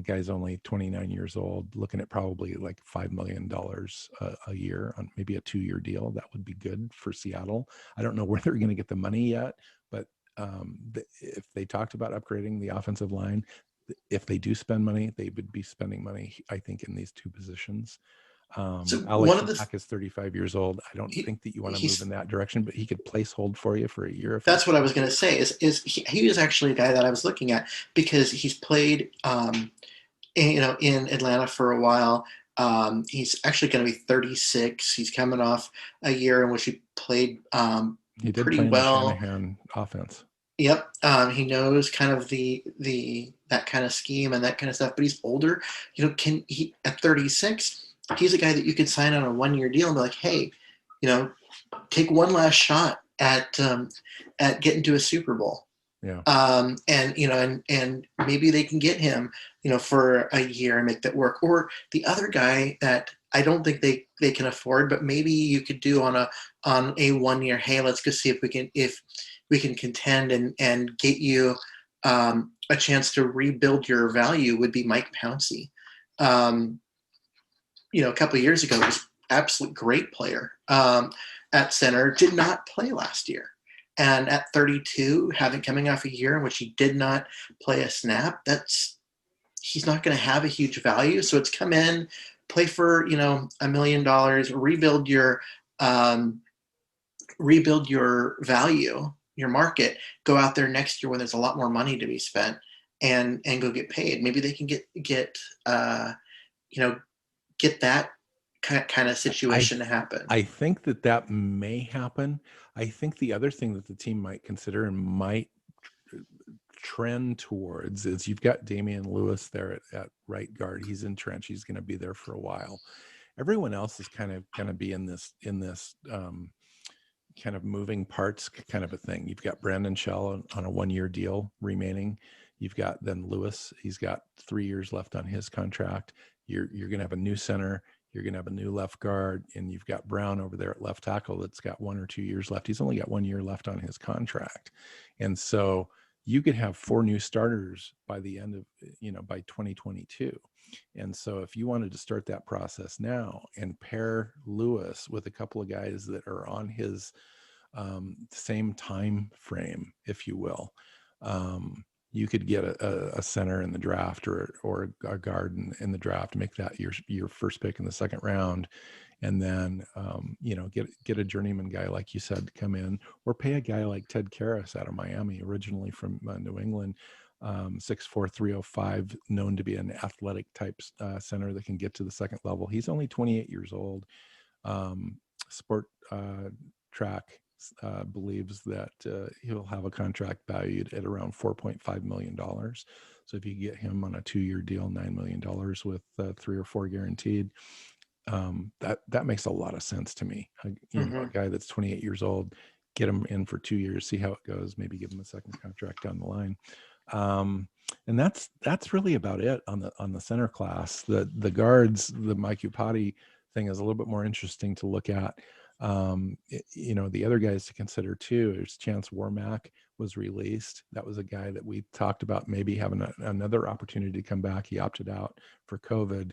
Guy's only 29 years old, looking at probably like $5 million a year on maybe a 2-year deal. That would be good for Seattle. I don't know where they're going to get the money yet, but if they talked about upgrading the offensive line, if they do spend money, they would be spending money, I think, in these two positions. So Alex Mack is 35 years old. I don't think that you want to move in that direction, but he could placehold for you for a year. That's what I was going to say. He was actually a guy that I was looking at because he's played, in Atlanta for a while. He's actually going to be 36. He's coming off a year in which he played he did pretty play well. In the Shanahan offense. Yep. He knows kind of that kind of scheme and that kind of stuff. But he's older. Can he at 36? He's a guy that you could sign on a 1-year deal and be like, hey, take one last shot at getting to a Super Bowl. Yeah. And maybe they can get him, for a year and make that work. Or the other guy that I don't think they can afford, but maybe you could do on a 1-year. Hey, let's go see if we can contend and get you a chance to rebuild your value, would be Mike Pouncey. A couple of years ago, he was absolute great player at center. Did not play last year. And at 32, coming off a year in which he did not play a snap, he's not going to have a huge value. So it's come in, play for, $1 million, rebuild your value, your market, go out there next year when there's a lot more money to be spent and go get paid. Maybe they can get that kind of situation to happen. I think that may happen. I think the other thing that the team might consider and might trend towards is you've got Damian Lewis there at right guard. He's entrenched. He's going to be there for a while. Everyone else is kind of going to be in this kind of moving parts kind of a thing. You've got Brandon Shell on a 1-year deal remaining. You've got then Lewis. He's got 3 years left on his contract. You're going to have a new center. You're going to have a new left guard, and you've got Brown over there at left tackle that's got 1 or 2 years left. He's only got 1 year left on his contract. And so you could have 4 new starters by the end of, by 2022. And so if you wanted to start that process now and pair Lewis with a couple of guys that are on his same time frame, if you will, you could get a center in the draft or a guard in the draft, make that your first pick in the second round. And then, get a journeyman guy, like you said, to come in, or pay a guy like Ted Karras out of Miami, originally from New England, 6'4", 305, known to be an athletic type center that can get to the second level. He's only 28 years old. Sport Track believes that he'll have a contract valued at around $4.5 million. So if you get him on a 2-year deal, $9 million with 3 or 4 guaranteed, that makes a lot of sense to me. A guy that's 28 years old, get him in for 2 years, see how it goes, maybe give him a second contract down the line. And that's really about it on the center class. The guards, the Mike Upati thing is a little bit more interesting to look at. The other guys to consider too is Chance Warmack was released. That was a guy that we talked about maybe having another opportunity to come back. He opted out for COVID.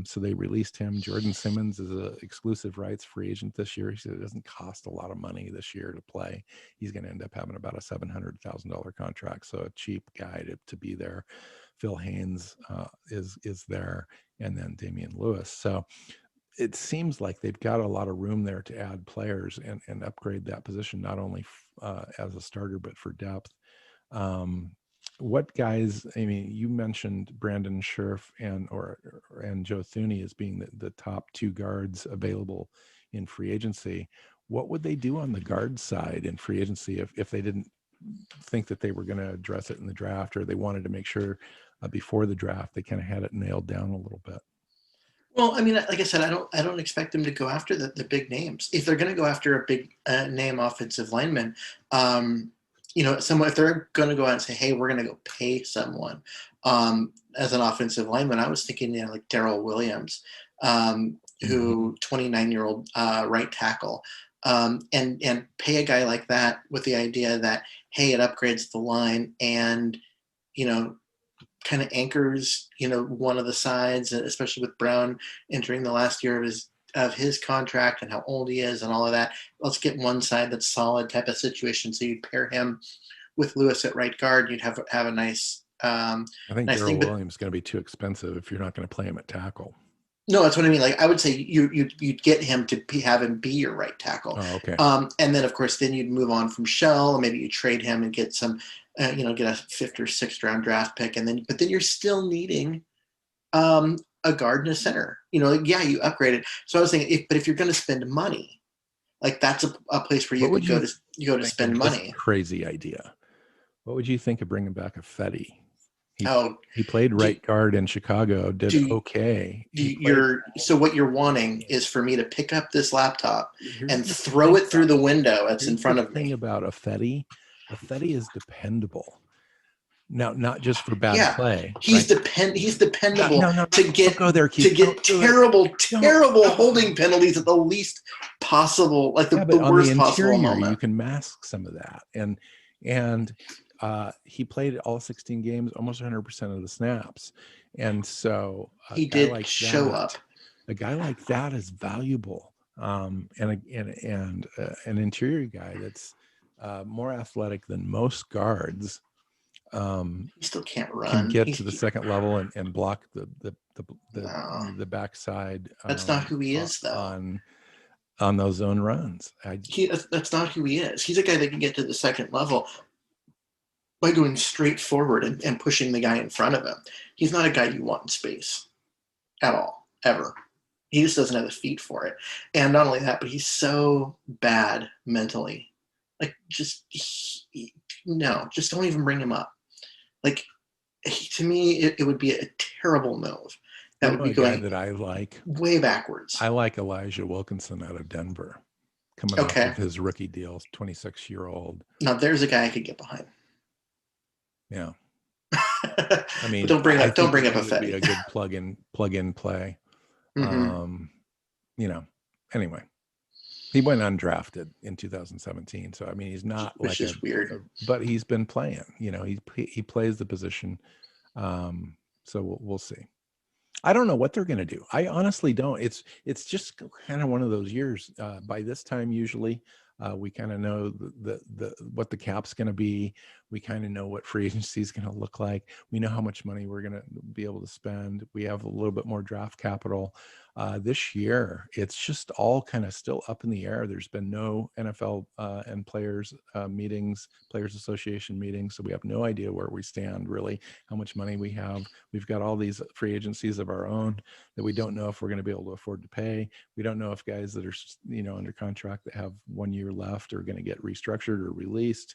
So they released him. Jordan Simmons is an exclusive rights free agent this year. He said it doesn't cost a lot of money this year to play. He's going to end up having about a $700,000 contract. So a cheap guy to be there. Phil Haynes is there, and then Damian Lewis. So it seems like they've got a lot of room there to add players and upgrade that position, not only as a starter, but for depth. What guys, you mentioned Brandon Scherf and Joe Thuney as being the top 2 guards available in free agency. What would they do on the guard side in free agency if they didn't think that they were going to address it in the draft, or they wanted to make sure before the draft they kind of had it nailed down a little bit? Well, like I said, I don't expect them to go after the big names. If they're going to go after a big name offensive lineman, if they're going to go out and say, hey, we're going to go pay someone as an offensive lineman, I was thinking, like Darrell Williams, who 29-year-old right tackle, and pay a guy like that with the idea that, hey, it upgrades the line and, kind of anchors, one of the sides, especially with Brown entering the last year of his contract and how old he is and all of that. Let's get one side that's solid type of situation. So you'd pair him with Lewis at right guard. You'd have a nice. I think Darrell Williams is going to be too expensive if you're not going to play him at tackle. No, that's what I mean. Like I would say you'd get him to have him be your right tackle. Oh, okay. And then of course then you'd move on from Shell. Maybe you trade him and get some, get a 5th or 6th round draft pick, but then you're still needing a guard and a center. You upgrade it. So I was thinking, if you're going to spend money, like that's a place where you could go to spend money. Crazy idea. What would you think of bringing back a Fetty? He played right guard in Chicago, okay. So what you're wanting is for me to pick up this laptop and throw it through the window that's in front of me. The thing about a Fetty is dependable. Now, not just for bad play. He's dependable to get terrible holding penalties at the least possible, like the worst possible moment. You can mask some of that, and he played all 16 games, almost 100% of the snaps, and so he did show up. A guy like that is valuable, and an interior guy that's more athletic than most guards, He still can't run. can get to the second level and block No, the backside. that's not who he is, though. On those zone runs. That's not who he is. He's a guy that can get to the second level by going straight forward and pushing the guy in front of him. He's not a guy you want in space at all, ever. He just doesn't have the feet for it. And not only that, but he's so bad mentally. Like, just don't even bring him up. Like, to me, it would be a terrible move. That would be going that I like way backwards. I like Elijah Wilkinson out of Denver, coming off of his rookie deal, 26-year-old. Now there's a guy I could get behind. Yeah, I mean, don't bring up a Fetty. Be a good plug in play. Mm-hmm. Anyway, he went undrafted in 2017, so I mean, he's not which is weird, but he's been playing. He plays the position, so we'll see. I don't know what they're going to do. I honestly don't. It's just kind of one of those years. By this time, usually, we kind of know what the cap's going to be. We kind of know what free agency is going to look like. We know how much money we're going to be able to spend. We have a little bit more draft capital. This year, it's just all kind of still up in the air. There's been no NFL and players meetings, Players Association meetings, so we have no idea where we stand, really, how much money we have. We've got all these free agencies of our own that we don't know if we're going to be able to afford to pay. We don't know if guys that are under contract that have 1 year left are going to get restructured or released.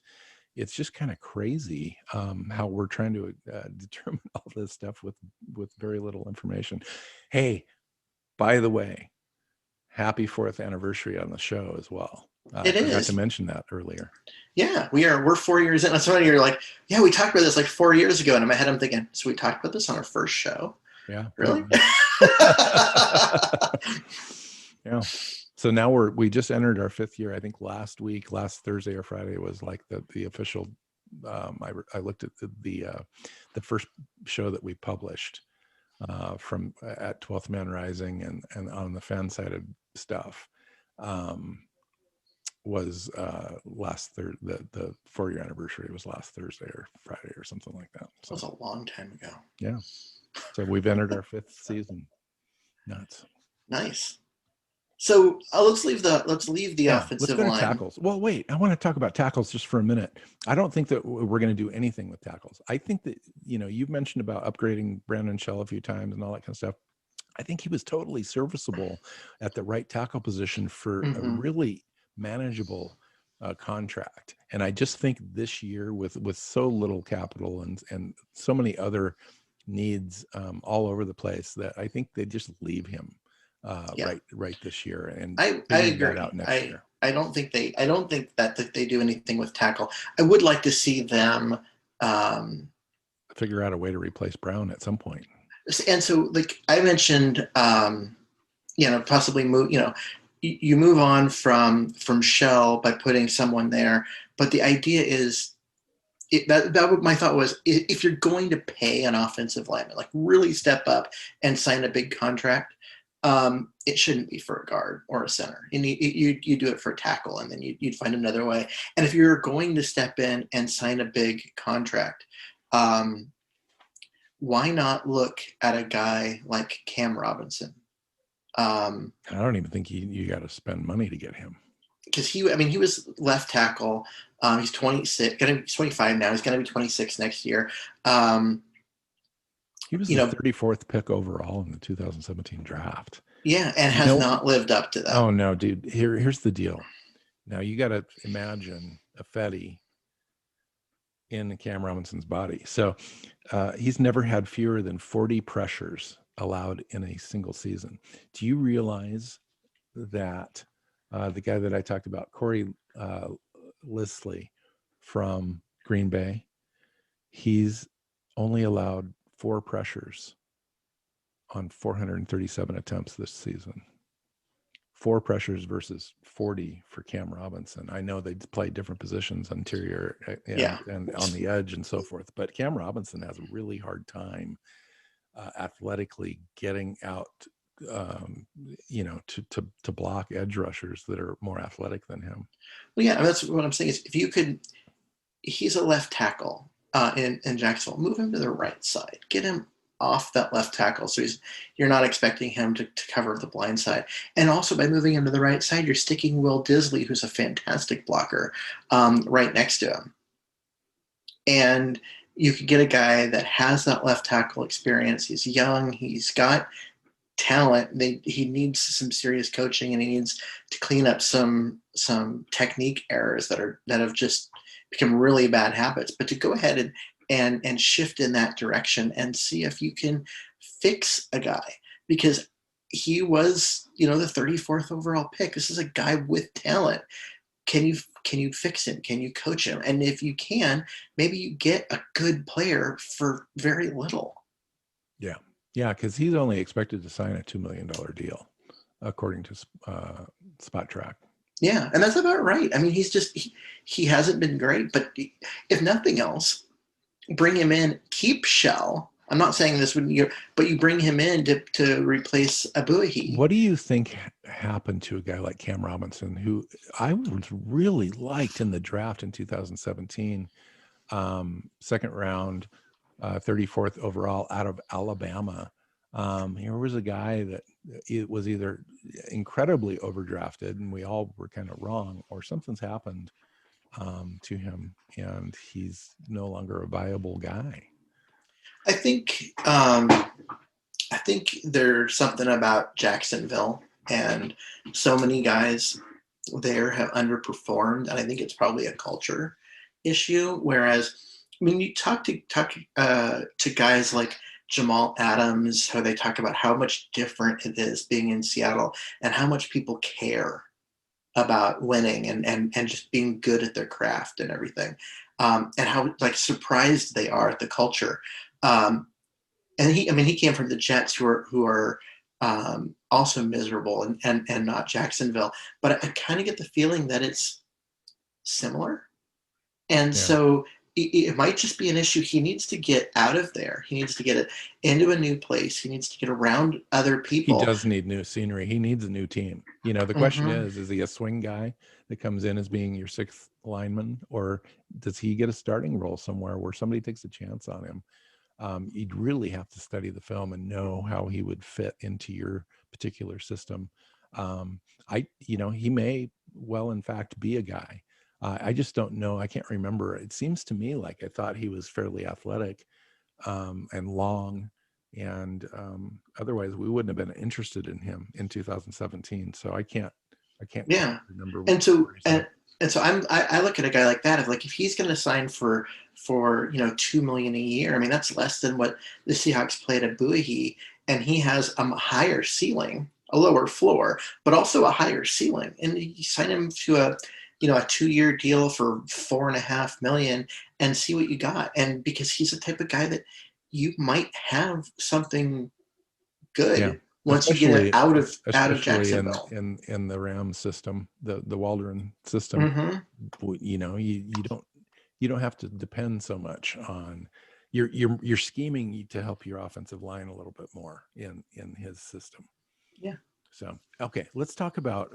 It's just kind of crazy how we're trying to determine all this stuff with very little information. Hey, by the way, happy 4th anniversary on the show as well. I forgot to mention that earlier. Yeah, we're 4 years in. That's funny. You're like, yeah, we talked about this like 4 years ago. And in my head, I'm thinking, so we talked about this on our first show? Yeah. Really? Yeah. So now we just entered our 5th year. I think last Thursday or Friday was like the official. I looked at the first show that we published from at 12th Man Rising and on the fan-sided stuff was last the 4-year anniversary was last Thursday or Friday or something like that. So that was a long time ago. Yeah. So we've entered our 5th season. Nuts. Nice. So let's leave the offensive line. Let's go to tackles. Well, wait, I want to talk about tackles just for a minute. I don't think that we're going to do anything with tackles. I think that, you've mentioned about upgrading Brandon Shell a few times and all that kind of stuff. I think he was totally serviceable at the right tackle position for a really manageable contract. And I just think this year with so little capital and so many other needs all over the place that I think they just leave him. Right this year, and I agree. Out next year. I don't think that they do anything with tackle. I would like to see them figure out a way to replace Brown at some point. And so, like I mentioned, possibly move. You move on from Shell by putting someone there, but the idea is my thought was, if you're going to pay an offensive lineman, like really step up and sign a big contract. It shouldn't be for a guard or a center. You do it for a tackle, and then you'd find another way. And if you're going to step in and sign a big contract, why not look at a guy like Cam Robinson? I don't even think you got to spend money to get him. Because he was left tackle. He's 26, he's 25 now. He's going to be 26 next year. He was the 34th pick overall in the 2017 draft. Yeah, and has not lived up to that. Oh, no, dude. Here's the deal. Now, you got to imagine a Fetty in Cam Robinson's body. So he's never had fewer than 40 pressures allowed in a single season. Do you realize that the guy that I talked about, Corey Lisley from Green Bay, he's only allowed 4 pressures on 437 attempts this season. 4 pressures versus 40 for Cam Robinson. I know they play different positions, interior and on the edge and so forth, but Cam Robinson has a really hard time athletically getting out to block edge rushers that are more athletic than him. Well, yeah, that's what I'm saying is if you could, he's a left tackle in Jacksonville. Move him to the right side. Get him off that left tackle, so you're not expecting him to cover the blind side. And also by moving him to the right side, you're sticking Will Disley, who's a fantastic blocker, right next to him. And you could get a guy that has that left tackle experience. He's young. He's got talent. He needs some serious coaching, and he needs to clean up some technique errors that have just become really bad habits. But to go ahead and shift in that direction and see if you can fix a guy, because he was, the 34th overall pick. This is a guy with talent. Can you fix him? Can you coach him? And if you can, maybe you get a good player for very little. Yeah. Yeah, because he's only expected to sign a $2 million deal, according to Spot Track. Yeah, and that's about right. I mean, he hasn't been great, but if nothing else, bring him in, keep Shell. I'm not saying this would be, but you bring him in to replace Abuahi. What do you think happened to a guy like Cam Robinson, who I was really liked in the draft in 2017, second round, 34th overall out of Alabama? Here was a guy that it was either incredibly overdrafted and we all were kind of wrong, or something's happened to him and he's no longer a viable guy. I think there's something about Jacksonville, and so many guys there have underperformed, and I think it's probably a culture issue. Whereas, I mean, you talk to guys like Jamal Adams, how they talk about how much different it is being in Seattle and how much people care about winning and just being good at their craft and everything, and how surprised they are at the culture. And he came from the Jets, who are also miserable and not Jacksonville. But I kind of get the feeling that it's similar, and so it might just be an issue. He needs to get out of there. He needs to get it into a new place. He needs to get around other people. He does need new scenery. He needs a new team. The question is he a swing guy that comes in as being your sixth lineman, or does he get a starting role somewhere where somebody takes a chance on him? You'd really have to study the film and know how he would fit into your particular system. He may well, in fact, be a guy. I just don't know. I can't remember. It seems to me like I thought he was fairly athletic and long, and otherwise we wouldn't have been interested in him in 2017. So I can't remember. And so I look at a guy like that if he's going to sign for $2 million a year. I mean, that's less than what the Seahawks paid Abuahi, and he has a higher ceiling, a lower floor, but also a higher ceiling. And you sign him to a 2-year deal for $4.5 million and see what you got. And because he's the type of guy that you might have something good. Yeah. Once you get it out of Jacksonville, in the Rams system, the Waldron system, you don't have to depend so much on you're scheming to help your offensive line a little bit more in his system. Yeah. So okay, let's talk about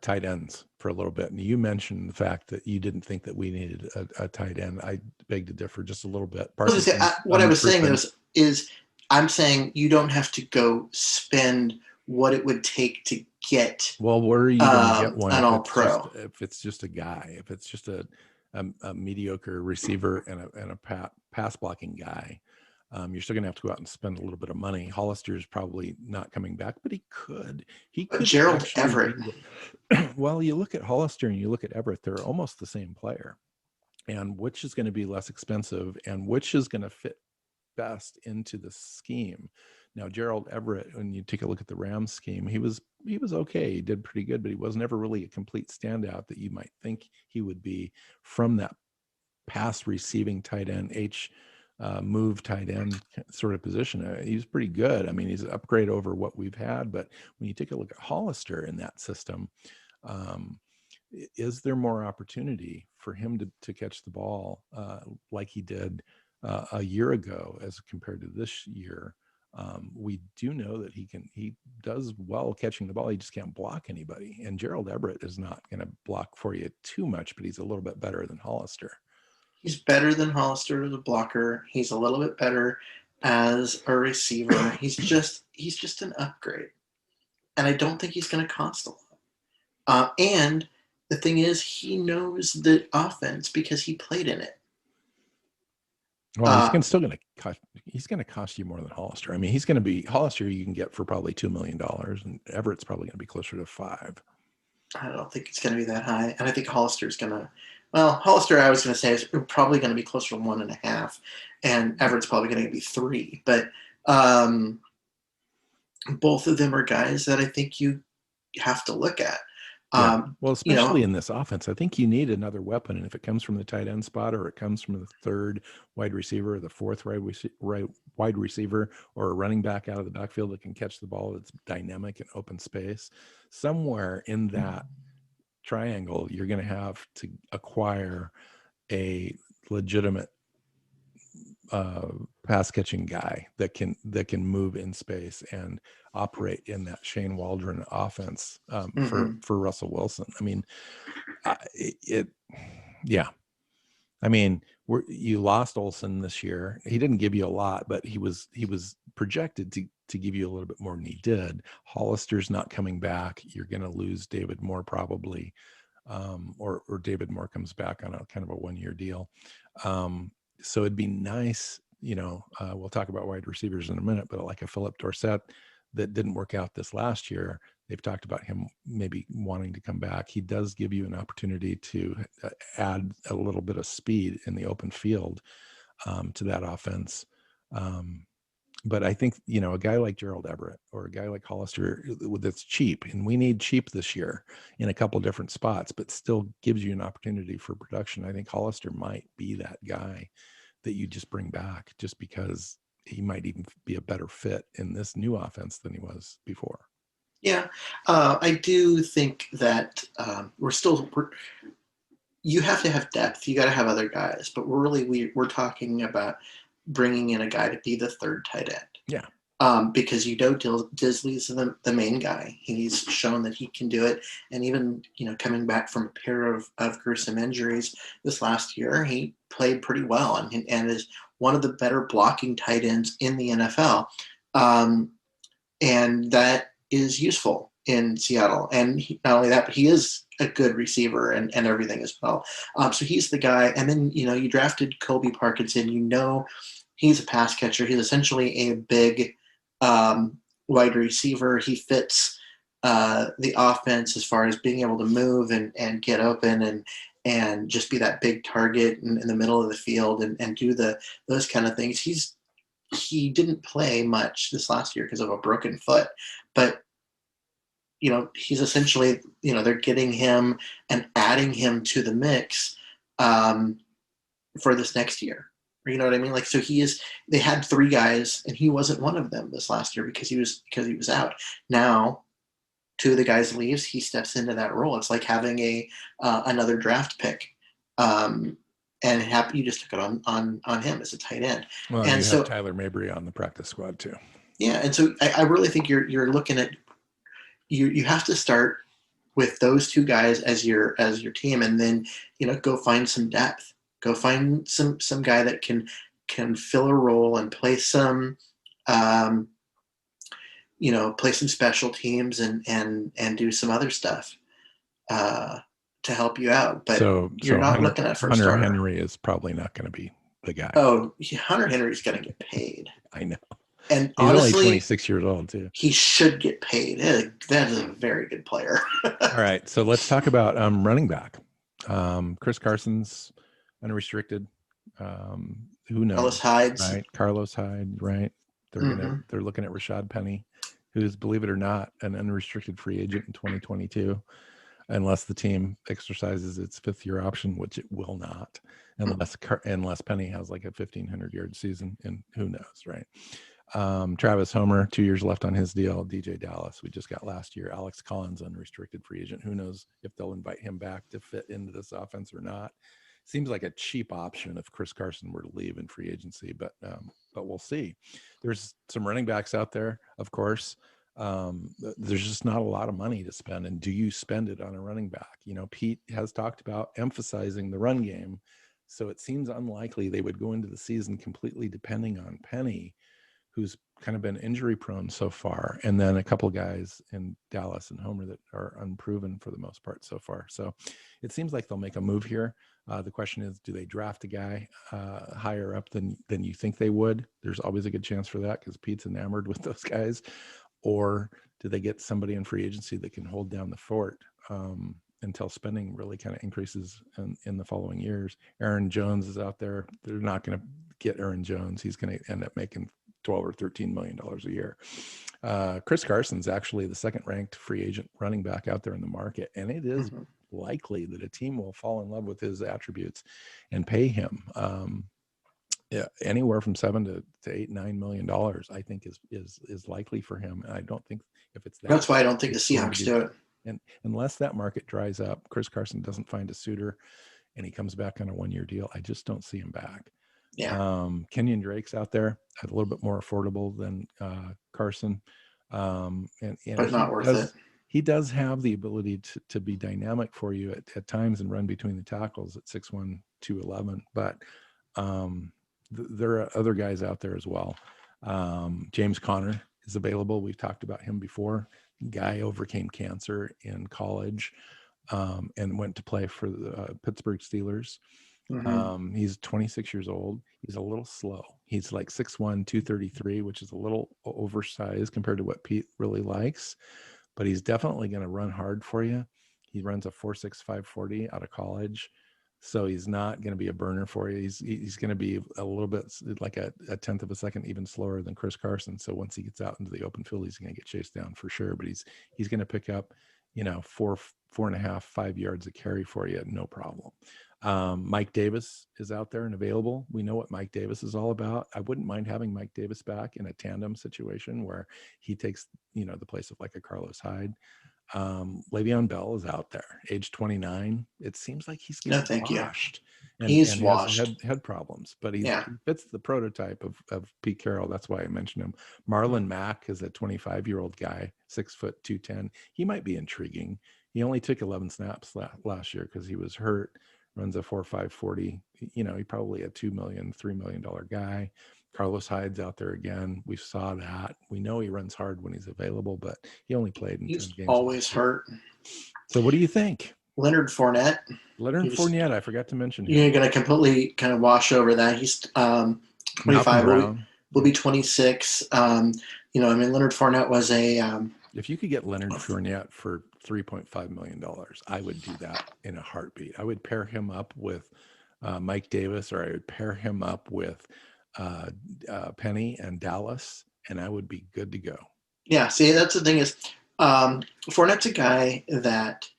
tight ends for a little bit. And you mentioned the fact that you didn't think that we needed a tight end. I beg to differ just a little bit. What I was saying is I'm saying you don't have to go spend what it would take to get. Well, where are you going to get one? An all-pro. If it's just a guy, if it's just a mediocre receiver and a pass blocking guy, you're still going to have to go out and spend a little bit of money. Hollister's probably not coming back, but he could. Gerald Everett. Well, you look at Hollister and you look at Everett; they're almost the same player. And which is going to be less expensive, and which is going to fit best into the scheme? Now, Gerald Everett, when you take a look at the Rams scheme, he was okay. He did pretty good, but he was never really a complete standout that you might think he would be from that pass receiving tight end, move tight end sort of position. He's pretty good. I mean, he's an upgrade over what we've had. But when you take a look at Hollister in that system, is there more opportunity for him to catch the ball like he did a year ago as compared to this year? We do know that he does well catching the ball. He just can't block anybody. And Gerald Everett is not going to block for you too much, but he's a little bit better than Hollister. He's better than Hollister as a blocker. He's a little bit better as a receiver. He's just an upgrade. And I don't think he's going to cost a lot. And the thing is, he knows the offense because he played in it. Well, he's going to cost you more than Hollister. I mean, he's going to be Hollister. You can get for probably $2 million, and Everett's probably going to be closer to $5 million. I don't think it's going to be that high, and I think Hollister's going to. Well, Hollister, I was going to say, is probably going to be closer to 1.5, and Everett's probably going to be 3. But both of them are guys that I think you have to look at. Well, especially in this offense, I think you need another weapon. And if it comes from the tight end spot, or it comes from the third wide receiver, or the fourth wide receiver, or a running back out of the backfield that can catch the ball that's dynamic and open space, somewhere in that triangle, you're going to have to acquire a legitimate pass catching guy that can move in space and operate in that Shane Waldron offense for Russell Wilson. I mean, I mean, you lost Olsen this year. He didn't give you a lot, but he was projected to give you a little bit more than he did. Hollister's not coming back. You're going to lose David Moore probably, or David Moore comes back on a kind of a 1-year deal. So it'd be nice, we'll talk about wide receivers in a minute, but like a Philip Dorsett that didn't work out this last year, they've talked about him maybe wanting to come back. He does give you an opportunity to add a little bit of speed in the open field to that offense. But I think, a guy like Gerald Everett or a guy like Hollister that's cheap, and we need cheap this year in a couple different spots, but still gives you an opportunity for production. I think Hollister might be that guy that you just bring back just because he might even be a better fit in this new offense than he was before. Yeah, I do think that you have to have depth. You got to have other guys, but we're talking about bringing in a guy to be the third tight end. Yeah. Because Disley's the main guy. He's shown that he can do it. And even, coming back from a pair of gruesome injuries this last year, he played pretty well and is one of the better blocking tight ends in the NFL. And that is useful in Seattle. And not only that, but he is a good receiver and everything as well. So he's the guy. And then, you drafted Colby Parkinson, he's a pass catcher. He's essentially a big wide receiver. He fits the offense as far as being able to move and get open and just be that big target in the middle of the field and do those kind of things. He didn't play much this last year because of a broken foot, but he's essentially, they're getting him and adding him to the mix for this next year. You know what I mean? Like, so they had 3 guys and he wasn't one of them this last year because he was out. Now 2 of the guys leaves, he steps into that role. It's like having another draft pick. And you just took it on him as a tight end. Well, and you have Tyler Mabry on the practice squad too. Yeah. And so I really think you're looking at, you have to start with those 2 guys as your team, and then, go find some depth. Go find some guy that can fill a role and play some, play some special teams and do some other stuff to help you out. But you're not looking at first Hunter Henry is probably not going to be the guy. Oh, Hunter Henry's going to get paid. I know. And he's honestly, only 26 years old too. He should get paid. That is a very good player. All right, so let's talk about running back. Chris Carson's unrestricted. Who knows? Carlos Hyde, right? They're looking at Rashad Penny, who's, believe it or not, an unrestricted free agent in 2022, unless the team exercises its 5th-year option, which it will not, unless Penny has like a 1,500-yard season, and who knows, right? Travis Homer, 2 years left on his deal. DJ Dallas, we just got last year. Alex Collins, unrestricted free agent. Who knows if they'll invite him back to fit into this offense or not. seems like a cheap option if Chris Carson were to leave in free agency, but we'll see. There's some running backs out there, of course. There's just not a lot of money to spend. And do you spend it on a running back? Pete has talked about emphasizing the run game. So it seems unlikely they would go into the season completely depending on Penny, who's kind of been injury prone so far, and then a couple guys in Dallas and Homer that are unproven for the most part so far. So it seems like they'll make a move here. The question is, do they draft a guy higher up than you think they would? There's always a good chance for that because Pete's enamored with those guys. Or do they get somebody in free agency that can hold down the fort until spending really kind of increases in the following years? Aaron Jones is out there. They're not going to get Aaron Jones. He's going to end up making $12 or $13 million a year. Chris Carson's actually the second ranked free agent running back out there in the market. And it is likely that a team will fall in love with his attributes and pay him anywhere from $7 to $8-9 million, I think is likely for him. And I don't think if it's that's why I don't think the Seahawks do it. And unless that market dries up, Chris Carson doesn't find a suitor and he comes back on a 1-year deal, I just don't see him back. Yeah. Kenyon Drake's out there, a little bit more affordable than Carson. But not worth it. He does have the ability to be dynamic for you at times and run between the tackles at 6'1", 211. But there are other guys out there as well. James Conner is available. We've talked about him before. Guy overcame cancer in college and went to play for the Pittsburgh Steelers. He's 26 years old. He's a little slow. He's like 6'1", 233, which is a little oversized compared to what Pete really likes, but he's definitely going to run hard for you. He runs a 4.6 540 out of college. So he's not going to be a burner for you. He's going to be a little bit like a tenth of a second even slower than Chris Carson. So once he gets out into the open field, he's going to get chased down for sure. But he's going to pick up, 4.5, 5 yards a carry for you, no problem. Mike Davis is out there and available. We know what Mike Davis is all about. I wouldn't mind having Mike Davis back in a tandem situation where he takes, the place of like a Carlos Hyde. Le'Veon Bell is out there, age 29. It seems like he's getting washed. And he's washed. Has head problems, but he fits the prototype of Pete Carroll. That's why I mentioned him. Marlon Mack is a 25-year-old guy, 6 foot 210. He might be intriguing. He only took 11 snaps last year because he was hurt. Runs a 4.5 40. He probably a $2 million, $3 million guy. Carlos Hyde's out there again. We saw that. We know he runs hard when he's available, but he only played in 10 games. He's always hurt. So what do you think? Leonard Fournette. Fournette, I forgot to mention him. You're going to completely kind of wash over that. He's 25. Will be 26. Leonard Fournette was a... if you could get Leonard Fournette for $3.5 million, I would do that in a heartbeat. I would pair him up with Mike Davis, or I would pair him up with Penny and Dallas, and I would be good to go. Yeah, see, that's the thing is, Fournette's a guy that,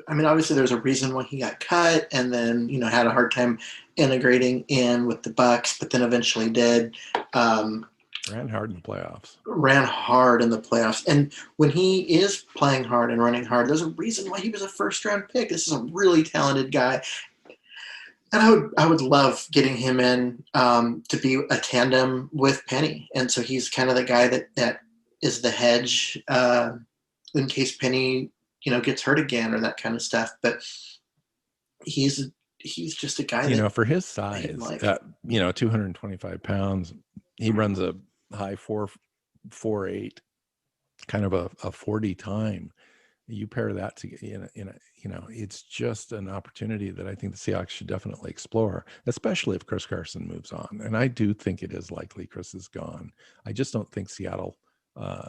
obviously there's a reason why he got cut, and then had a hard time integrating in with the Bucs, but then eventually did. Ran hard in the playoffs. And when he is playing hard and running hard, there's a reason why he was a first-round pick. This is a really talented guy. And I would love getting him in to be a tandem with Penny. And so he's kind of the guy that is the hedge in case Penny, gets hurt again or that kind of stuff. But he's just a guy for his size, 225 pounds, he runs a high 4.48, kind of a 40 time. You pair that to it's just an opportunity that I think the Seahawks should definitely explore, especially if Chris Carson moves on. And I do think it is likely Chris is gone. I just don't think Seattle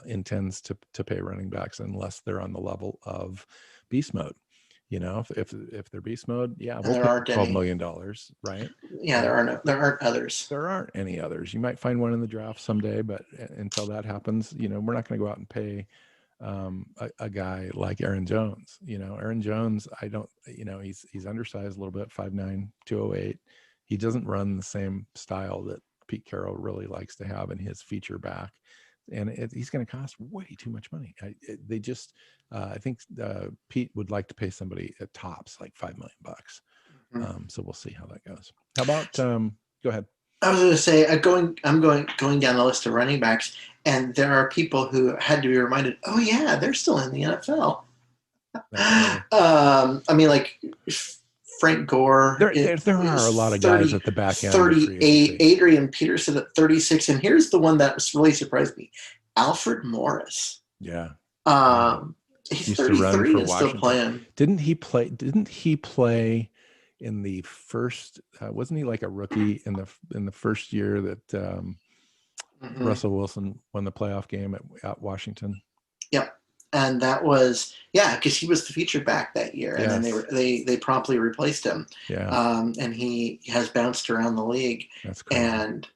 intends to pay running backs unless they're on the level of beast mode. If they're beast mode, we'll pay $12 million, right? Yeah, there aren't others. There aren't any others. You might find one in the draft someday, but until that happens, we're not going to go out and pay a guy like Aaron Jones. Aaron Jones, I don't, he's undersized a little bit, 5'9", 208. He doesn't run the same style that Pete Carroll really likes to have in his feature back. and he's going to cost way too much money. I think Pete would like to pay somebody at tops like $5 million. So we'll see how that goes. How about go ahead? I was going to say, I'm going down the list of running backs, and there are people who had to be reminded. Oh yeah, they're still in the NFL. I mean, like Frank Gore. There are a lot of 30, guys at the back end. 38. Adrian Peterson at 36, and here's the one that really surprised me: Alfred Morris. Yeah. He's 33 and still playing. Didn't he play in the first? Wasn't he like a rookie in the first year that Russell Wilson won the playoff game at Washington? Yep. And that was, because he was the featured back that year, and then they promptly replaced him. Yeah. And he has bounced around the league. That's crazy. And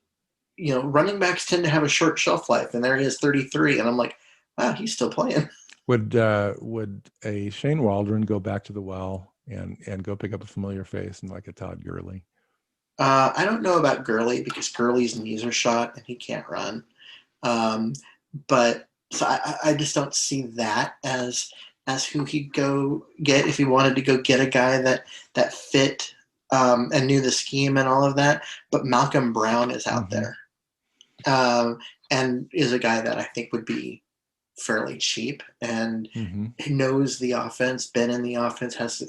running backs tend to have a short shelf life, and there he is, 33, and I'm like, wow, he's still playing. Would a Shane Waldron go back to the well and go pick up a familiar face and like a Todd Gurley? I don't know about Gurley because Gurley's knees are shot and he can't run. But so I just don't see that as who he'd go get if he wanted to go get a guy that fit and knew the scheme and all of that. But Malcolm Brown is out there and is a guy that I think would be fairly cheap and knows the offense, been in the offense, has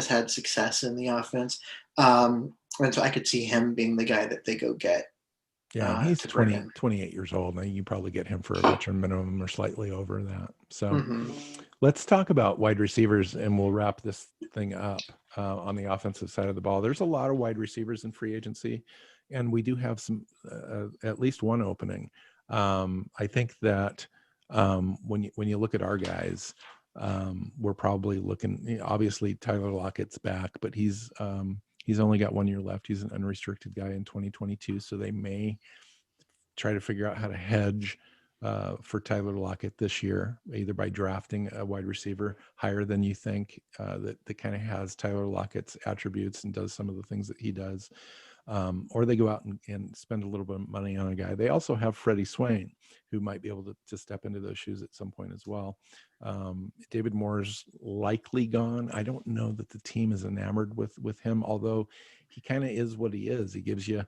had success in the offense. And so I could see him being the guy that they go get. Yeah, he's 28 years old. Now you probably get him for a veteran minimum or slightly over that. So let's talk about wide receivers, and we'll wrap this thing up on the offensive side of the ball. There's a lot of wide receivers in free agency, and we do have some, at least one opening. I think that when you look at our guys, we're probably looking. Obviously, Tyler Lockett's back, but he's only got 1 year left. He's an unrestricted guy in 2022, so they may try to figure out how to hedge for Tyler Lockett this year, either by drafting a wide receiver higher than you think that kind of has Tyler Lockett's attributes and does some of the things that he does, or they go out and spend a little bit of money on a guy. They also have Freddie Swain, who might be able to step into those shoes at some point as well. David Moore's likely gone. I don't know that the team is enamored with him, although he kind of is what he is. He gives you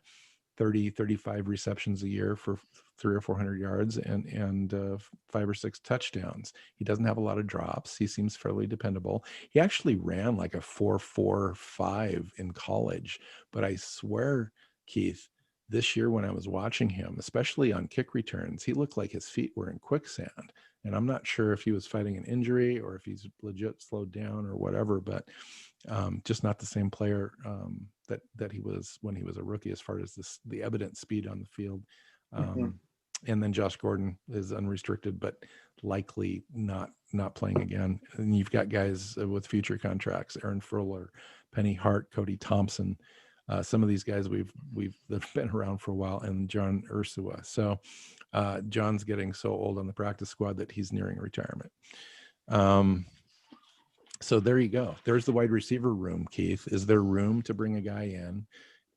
30, 35 receptions a year for 300 or 400 yards and 5 or 6 touchdowns. He doesn't have a lot of drops. He seems fairly dependable. He actually ran like a 4.45 in college, but I swear, Keith, this year when I was watching him, especially on kick returns, he looked like his feet were in quicksand. And I'm not sure if he was fighting an injury or if he's legit slowed down or whatever, but just not the same player that he was when he was a rookie as far as the evident speed on the field. And then Josh Gordon is unrestricted, but likely not playing again. And you've got guys with future contracts: Aaron Fuller, Penny Hart, Cody Thompson. Some of these guys they've been around for a while, and John Ursua. So John's getting so old on the practice squad that he's nearing retirement. So there you go. There's the wide receiver room, Keith. Is there room to bring a guy in?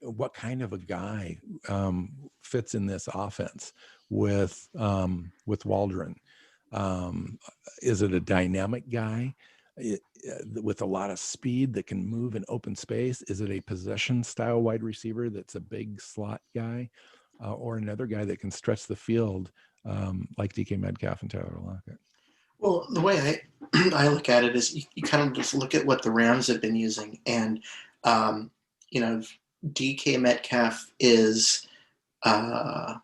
What kind of a guy fits in this offense with Waldron? Is it a dynamic guy with a lot of speed that can move in open space? Is it a possession style wide receiver that's a big slot guy, or another guy that can stretch the field like DK Metcalf and Tyler Lockett? Well, the way I look at it is you kind of just look at what the Rams have been using, and DK Metcalf is a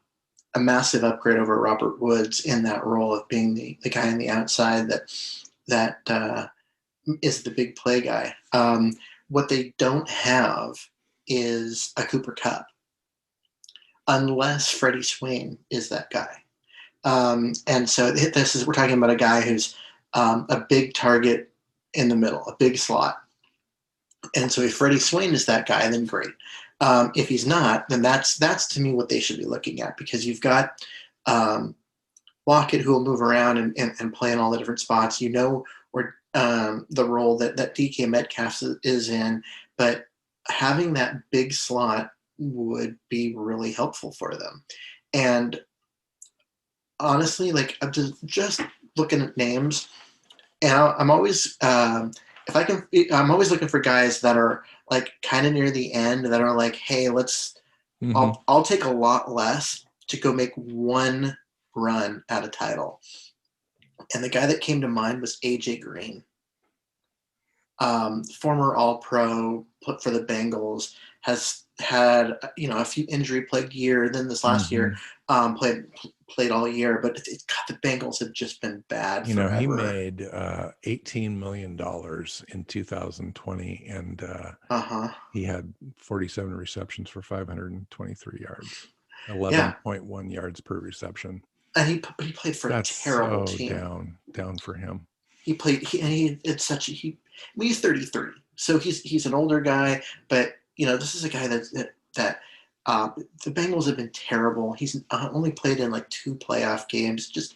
massive upgrade over Robert Woods in that role of being the guy on the outside that is the big play guy. What they don't have is a Cooper Kupp, unless Freddie Swain is that guy. And so we're talking about a guy who's a big target in the middle, a big slot. And so if Freddie Swain is that guy, then great. If he's not, then that's to me what they should be looking at, because you've got Lockett, who will move around and play in all the different spots. Where the role that DK Metcalf is in, but having that big slot would be really helpful for them. And honestly, like I'm just looking at names, and I'm always if I can, I'm always looking for guys that are like kind of near the end that are like, hey, I'll take a lot less to go make one run at a title. And the guy that came to mind was AJ Green, former All-Pro, put for the Bengals, has had a few injury-plagued year. Then this last year, played all year, but God, the Bengals have just been bad forever. He made $18 million in 2020, and he had 47 receptions for 523 yards, 11.1 yards per reception. And he played for a terrible team. Down for him. He's 33, so he's an older guy, but this is a guy that the Bengals have been terrible. He's only played in like 2 playoff games. Just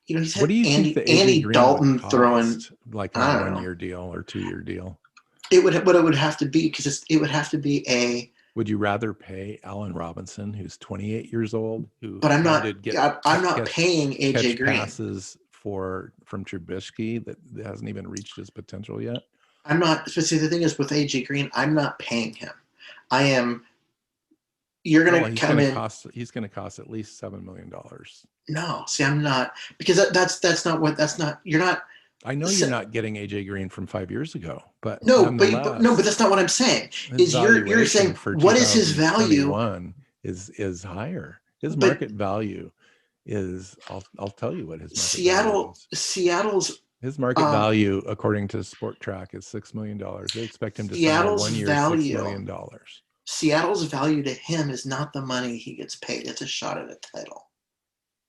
he's had Andy Dalton throwing like a 1-year deal or 2-year deal. It would have to be, because it would have to be a. Would you rather pay Allen Robinson, who's 28 years old, But I'm not paying AJ Green passes from Trubisky that hasn't even reached his potential yet? I'm not. But see, the thing is with AJ Green, I'm not paying him. I am. You're going to come in. He's going to cost at least $7 million. No, see, I'm not, because that's not. You're not. I know you're not getting AJ Green from 5 years ago, but but that's not what I'm saying. Is you're saying what is his value? Is higher. His market value is. I'll tell you what his market value is. Seattle's his market value, according to Sport Track, is $6 million. They expect him to sign a 1 year $6 million. Seattle's value to him is not the money he gets paid. It's a shot at a title.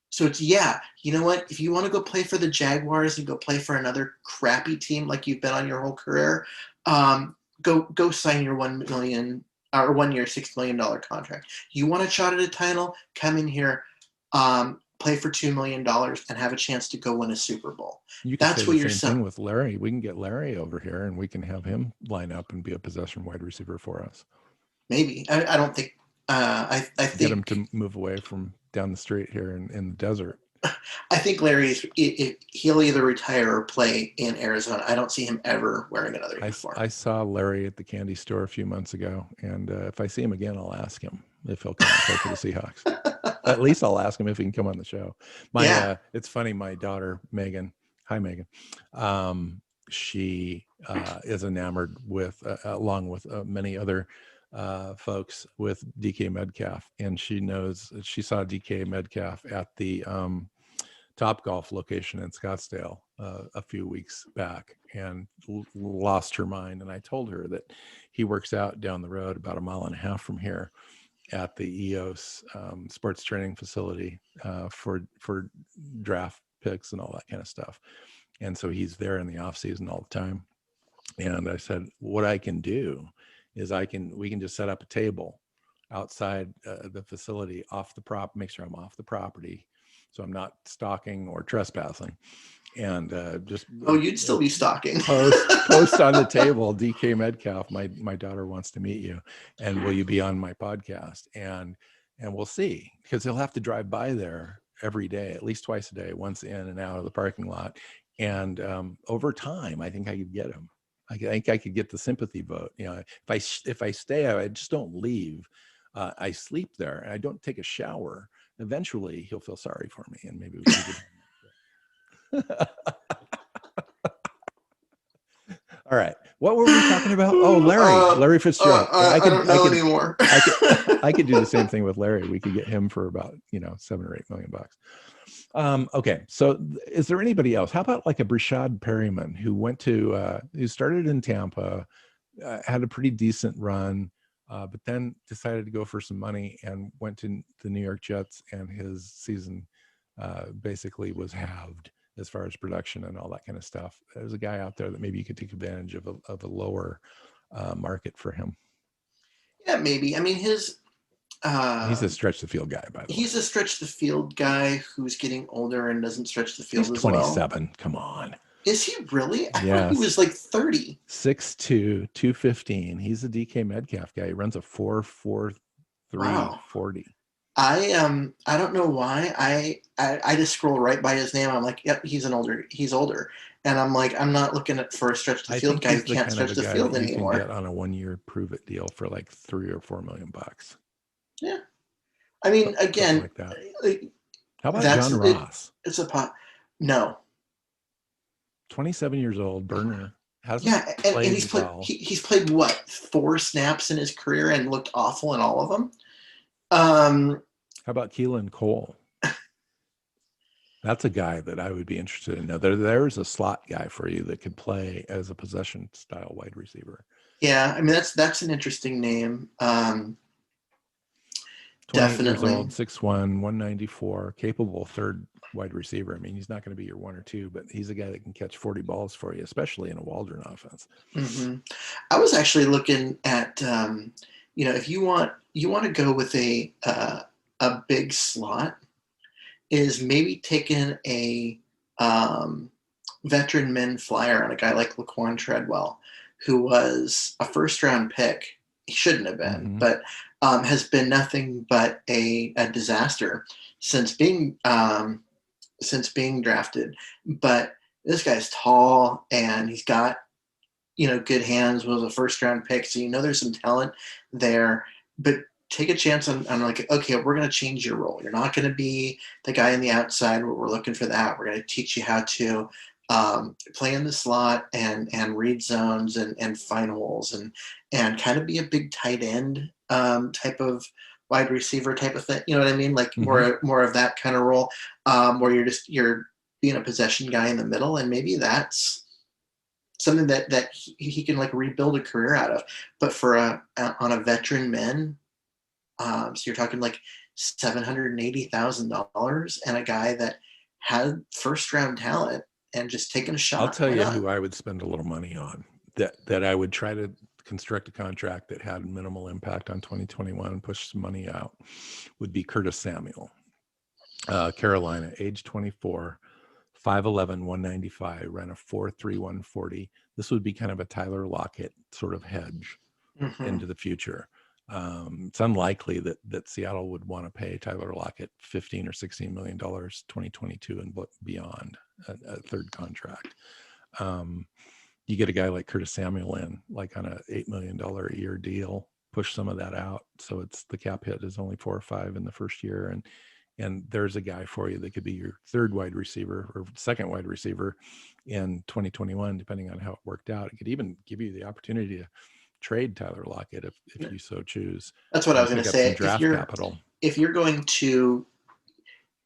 So it's, you know what? If you want to go play for the Jaguars and go play for another crappy team like you've been on your whole career, go sign your $1 million or 1 year $6 million contract. You want a shot at a title? Come in here, play for $2 million, and have a chance to go win a Super Bowl. That's what you're saying. Thing with Larry. We can get Larry over here, and we can have him line up and be a possession wide receiver for us. Maybe. I don't think. I think get him to move away from down the street here in the desert. I think he'll either retire or play in Arizona. I don't see him ever wearing another uniform. I saw Larry at the candy store a few months ago, and if I see him again, I'll ask him if he'll come and play for the Seahawks. At least I'll ask him if he can come on the show. It's funny. My daughter Megan, hi Megan, she is enamored with, along with many other folks, with DK Metcalf, and she saw DK Metcalf at the Top Golf location in Scottsdale a few weeks back, and lost her mind. And I told her that he works out down the road about 1.5 miles from here at the EOS sports training facility for draft picks and all that kind of stuff. And so he's there in the off season all the time. And I said, what I can do is we can just set up a table outside the facility, make sure I'm off the property, so I'm not stalking or trespassing, and you'd still be stalking. post on the table, DK Metcalf, my daughter wants to meet you, and will you be on my podcast? And we'll see, because he'll have to drive by there every day, at least twice a day, once in and out of the parking lot, and over time, I think I could get him. I think I could get the sympathy vote. If I stay, I just don't leave. I sleep there and I don't take a shower. Eventually, he'll feel sorry for me, and maybe we can get him. All right, what were we talking about? Oh, Larry Fitzgerald. I don't know anymore. I could do the same thing with Larry. We could get him for about $7 or $8 million. Okay, so is there anybody else? How about like a Brashad Perryman, who started in Tampa, had a pretty decent run, but then decided to go for some money and went to the New York Jets, and his season basically was halved as far as production and all that kind of stuff. There's a guy out there that maybe you could take advantage of a lower market for him. Yeah, maybe. I mean, he's a stretch the field guy, by the way. He's a stretch the field guy who's getting older and doesn't stretch the field he's as well. 27. Come on. Is he really? I thought he was like 30. 6'2", 215. He's a DK Metcalf guy. He runs a 4.43 40. I don't know why I just scroll right by his name. I'm like, yep, he's older, and I'm like, I'm not looking at for a stretch the I field think guy who he's the can't kind of stretch a the guy that field you can anymore. get on a 1-year prove it deal for like $3 or $4 million. Yeah, I mean, Something again, like that. like, How about that's John it. Ross? It's a pot. No, 27 years old, burner, hasn't yeah, and played well. he's played what 4 snaps in his career and looked awful in all of them. Um, How about Keelan Cole? That's a guy that I would be interested in. Now, there's a slot guy for you that could play as a possession style wide receiver. yeah, I mean that's an interesting name. 28 years Definitely. old, 6'1", 194, capable third wide receiver. I mean, he's not going to be your 1 or 2, but he's a guy that can catch 40 balls for you, especially in a Waldron offense. Mm-hmm. I was actually looking at, if you want to go with a big slot, is maybe taking a veteran min flyer on a guy like Laquan Treadwell, who was a first round pick. He shouldn't have been, Mm-hmm. but has been nothing but a disaster since being drafted. But this guy's tall and he's got good hands, was a first round pick. So, there's some talent there, but take a chance on like, okay, we're going to change your role. You're not going to be the guy in the outside. We're looking for that. We're going to teach you how to play in the slot and read zones and find holes and kind of be a big tight end type of wide receiver type of thing. You know what I mean? Like Mm-hmm. more of that kind of role where you're being a possession guy in the middle, and maybe that's something that he can like rebuild a career out of. But for on a veteran min, so you're talking like $780,000 and a guy that had first round talent and just taking a I'll shot. tell Why you not? who I would spend a little money on that I would try to construct a contract that had minimal impact on 2021 and push some money out would be Curtis Samuel. Carolina, age 24, 5'11", 195, ran a 4.3, 140. This would be kind of a Tyler Lockett sort of hedge Mm-hmm. into the future. It's unlikely that Seattle would want to pay Tyler Lockett $15 or $16 million 2022 and beyond a third contract. You get a guy like Curtis Samuel in, like on a $8 million a year deal, push some of that out. So it's the cap hit is only 4 or 5 in the first year. And there's a guy for you that could be your third wide receiver or second wide receiver in 2021, depending on how it worked out. It could even give you the opportunity to trade Tyler Lockett if you so choose, That's what I was going pick to up some say. draft capital. If you're going to,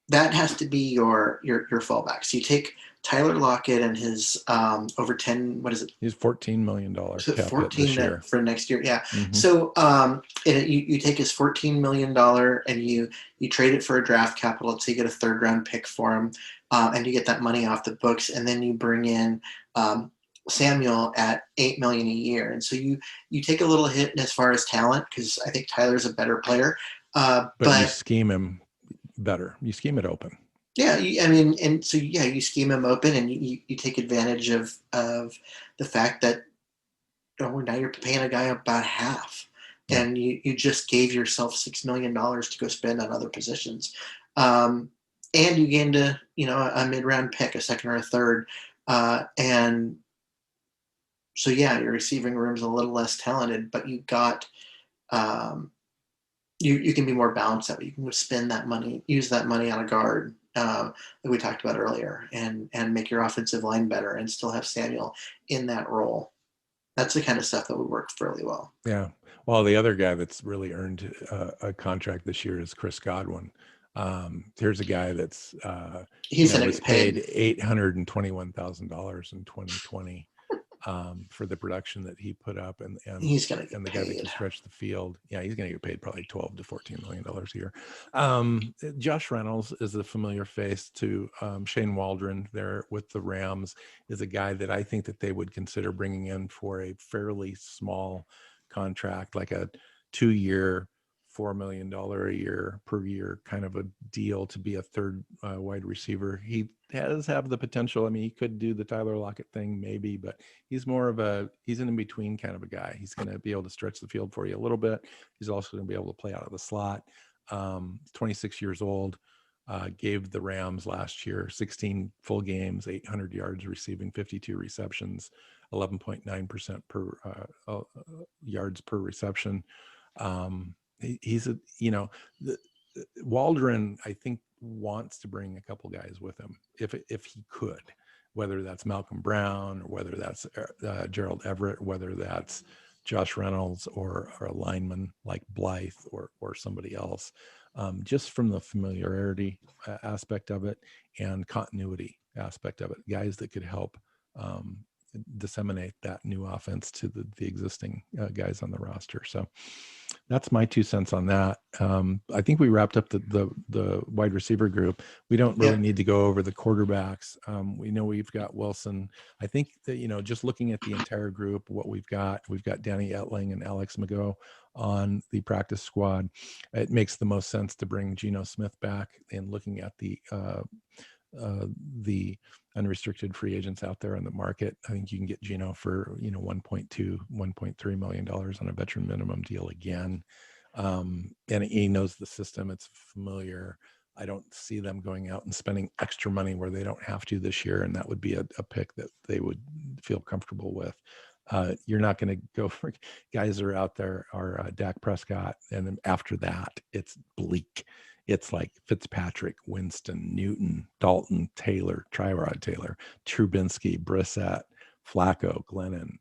that has to be your fallback. So you take Tyler Lockett and his over 10. What is it? He's $14 million So cap hit this year for next year. Yeah. Mm-hmm. So you take his $14 million and you trade it for a draft capital. So you get a third round pick for him, and you get that money off the books, and then you bring in Samuel at $8 million a year. And so you take a little hit as far as talent, because I think Tyler's a better player. But you scheme him better. You scheme it open. Yeah, I mean, and so you scheme him open, and you take advantage of the fact that now you're paying a guy about half, and you just gave yourself $6 million to go spend on other positions, and you gained a mid round pick, a second or a third, and so your receiving room's a little less talented, but you got you can be more balanced that way. You can spend that money, use that money on a guard, like we talked about earlier, and make your offensive line better, and still have Samuel in that role. That's the kind of stuff that would work fairly well. Yeah. Well, the other guy that's really earned a contract this year is Chris Godwin. Here's a guy that's he's going to was get paid $821,000 in 2020 for the production that he put up, and he's going to get and the paid. guy that can stretch the field. Yeah, he's going to get paid probably $12 to $14 million a year. Josh Reynolds is a familiar face to Shane Waldron there with the Rams. Is a guy that I think that they would consider bringing in for a fairly small contract, like a 2-year, $4 million a year per year kind of a deal to be a third wide receiver. He does have the potential. I mean, he could do the Tyler Lockett thing maybe, but he's more of he's an in-between kind of a guy. He's going to be able to stretch the field for you a little bit. He's also going to be able to play out of the slot. 26 years old. Gave the Rams last year 16 full games, 800 yards receiving, 52 receptions, 11.9% per yards per reception. He's Waldron, I think, wants to bring a couple guys with him if he could, whether that's Malcolm Brown or whether that's Gerald Everett, whether that's Josh Reynolds or a lineman like Blythe or somebody else, just from the familiarity aspect of it and continuity aspect of it, guys that could help disseminate that new offense to the existing guys on the roster. So that's my 2 cents on that. I think we wrapped up the wide receiver group. We don't really need to go over the quarterbacks. We know we've got Wilson. I think that, just looking at the entire group, what we've got Danny Etling and Alex Mago on the practice squad. It makes the most sense to bring Geno Smith back, and looking at the unrestricted free agents out there in the market. I think you can get Geno for, $1.2-1.3 million on a veteran minimum deal again. And he knows the system. It's familiar. I don't see them going out and spending extra money where they don't have to this year. And that would be a pick that they would feel comfortable with. You're not going to go for guys that are out there are Dak Prescott. And then after that, it's bleak. It's like Fitzpatrick, Winston, Newton, Dalton, Taylor, Tyrod Taylor, Trubinsky, Brissett, Flacco, Glennon.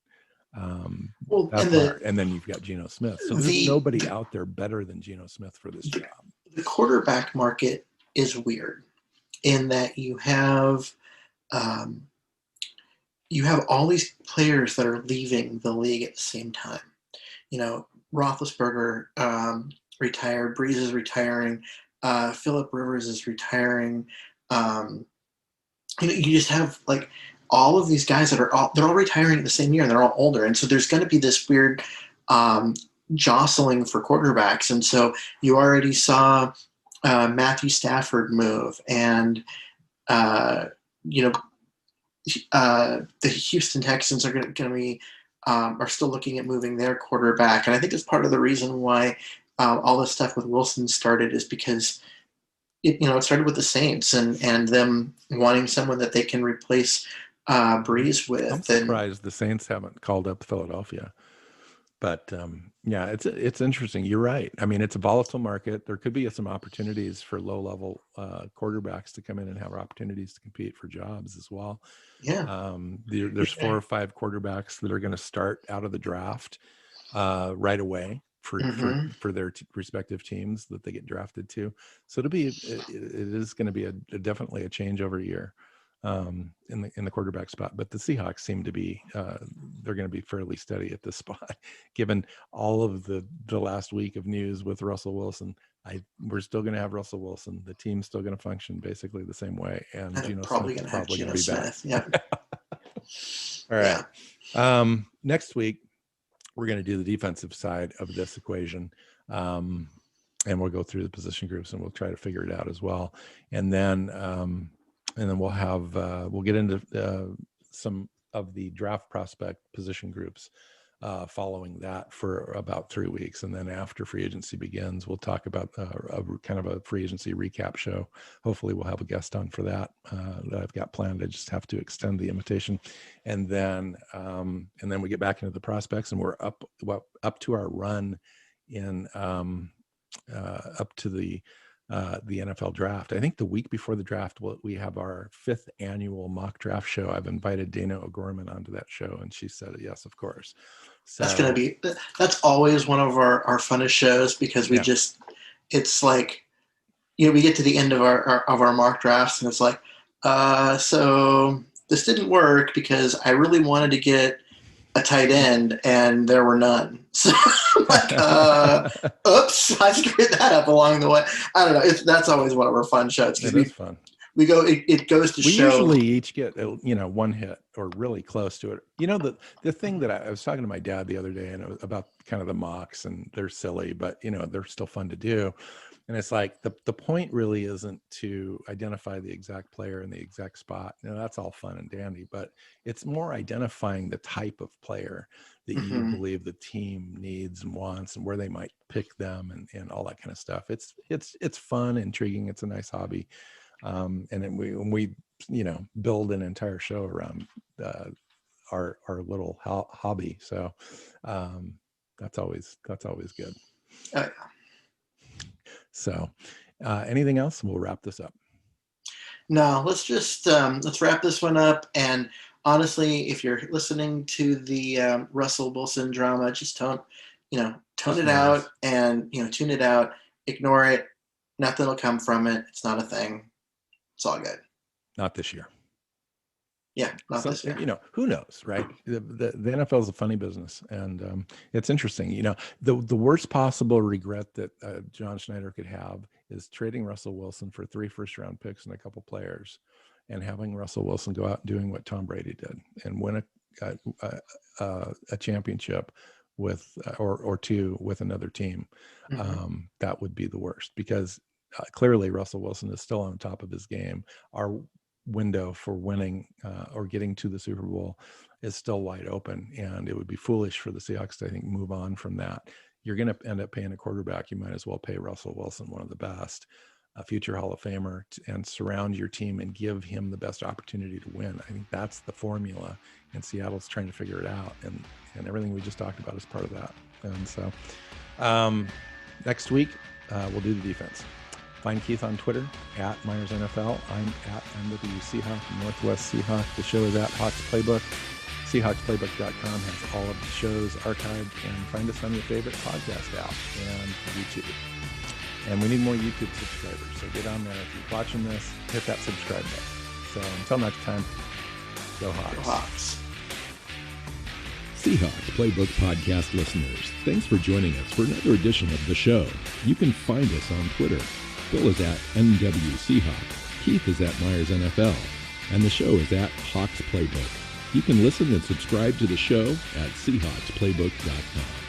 And then you've got Geno Smith. So there's nobody out there better than Geno Smith for this job. The quarterback market is weird in that you have all these players that are leaving the league at the same time. Roethlisberger retired, Breeze is retiring, Phillip Rivers is retiring. You just have like all of these guys that they're all retiring the same year, and they're all older, and so there's going to be this weird jostling for quarterbacks. And so you already saw Matthew Stafford move, and the Houston Texans are going to be are still looking at moving their quarterback, and I think that's part of the reason why all this stuff with Wilson started, is because it started with the Saints and them wanting someone that they can replace Breeze with. I'm surprised the Saints haven't called up Philadelphia, but it's interesting. You're right. I mean, it's a volatile market. There could be some opportunities for low-level quarterbacks to come in and have opportunities to compete for jobs as well. Yeah. There's 4 or 5 quarterbacks that are going to start out of the draft right away for their respective teams that they get drafted to. So it is going to be definitely a changeover year in the quarterback spot. But the Seahawks seem to be they're going to be fairly steady at this spot, given all of the last week of news with Russell Wilson. We're still going to have Russell Wilson. The team's still going to function basically the same way, and Geno Smith is probably going to be back. Yeah. All right. Yeah. Next week, we're going to do the defensive side of this equation. And we'll go through the position groups and we'll try to figure it out as well. And then we'll have, we'll get into some of the draft prospect position groups following that for about 3 weeks. And then after free agency begins, we'll talk about a kind of a free agency recap show. Hopefully we'll have a guest on for that I've got planned. I just have to extend the invitation. And then we get back into the prospects, and we're up to our run in up to the NFL draft. I think the week before the draft, we have our 5th annual mock draft show. I've invited Dana O'Gorman onto that show, and she said, yes, of course. So that's always one of our funnest shows, because it's like, we get to the end of our mock drafts, and it's like, so this didn't work because I really wanted to get a tight end and there were none. So I'm like, oops, I screwed that up along the way. I don't know. That's always one of our fun shows. It is fun. It goes to we show. usually each get, one hit or really close to it. The thing that I was talking to my dad the other day, and it was about kind of the mocks, and they're silly, but they're still fun to do. And it's like the point really isn't to identify the exact player in the exact spot. That's all fun and dandy, but it's more identifying the type of player that you believe the team needs and wants, and where they might pick them, and all that kind of stuff. It's fun, intriguing. It's a nice hobby. And then we build an entire show around our little hobby. So that's always good. Oh, yeah. So anything else? We'll wrap this up. No, let's wrap this one up. And honestly, if you're listening to the Russell Wilson drama, just tone it out, and tune it out, ignore it. Nothing will come from it. It's not a thing. It's all good. Not this year. Yeah, not this year. Who knows, right? The NFL is a funny business, and it's interesting. The worst possible regret that John Schneider could have is trading Russell Wilson for 3 first-round picks and a couple players, and having Russell Wilson go out and doing what Tom Brady did and win a championship with or 2 with another team. That would be the worst, because clearly Russell Wilson is still on top of his game. Our window for winning or getting to the Super Bowl is still wide open, and it would be foolish for the Seahawks to, I think, move on from that. You're going to end up paying a quarterback. You might as well pay Russell Wilson, one of the best, a future Hall of Famer, and surround your team and give him the best opportunity to win. I think that's the formula, and Seattle's trying to figure it out, and everything we just talked about is part of that. And so next week we'll do the defense. Find Keith on Twitter at Myers NFL. I'm at NW Seahawk, Northwest Seahawk. The show is at Hawks Playbook. SeahawksPlaybook.com has all of the shows archived, and find us on your favorite podcast app and YouTube. And we need more YouTube subscribers, so get on there. If you're watching this, hit that subscribe button. So until next time, go Hawks. Go Hawks. Seahawks Playbook Podcast listeners, thanks for joining us for another edition of the show. You can find us on Twitter. Bill is at NW Seahawk, Keith is at Myers NFL, and the show is at Hawks Playbook. You can listen and subscribe to the show at SeahawksPlaybook.com.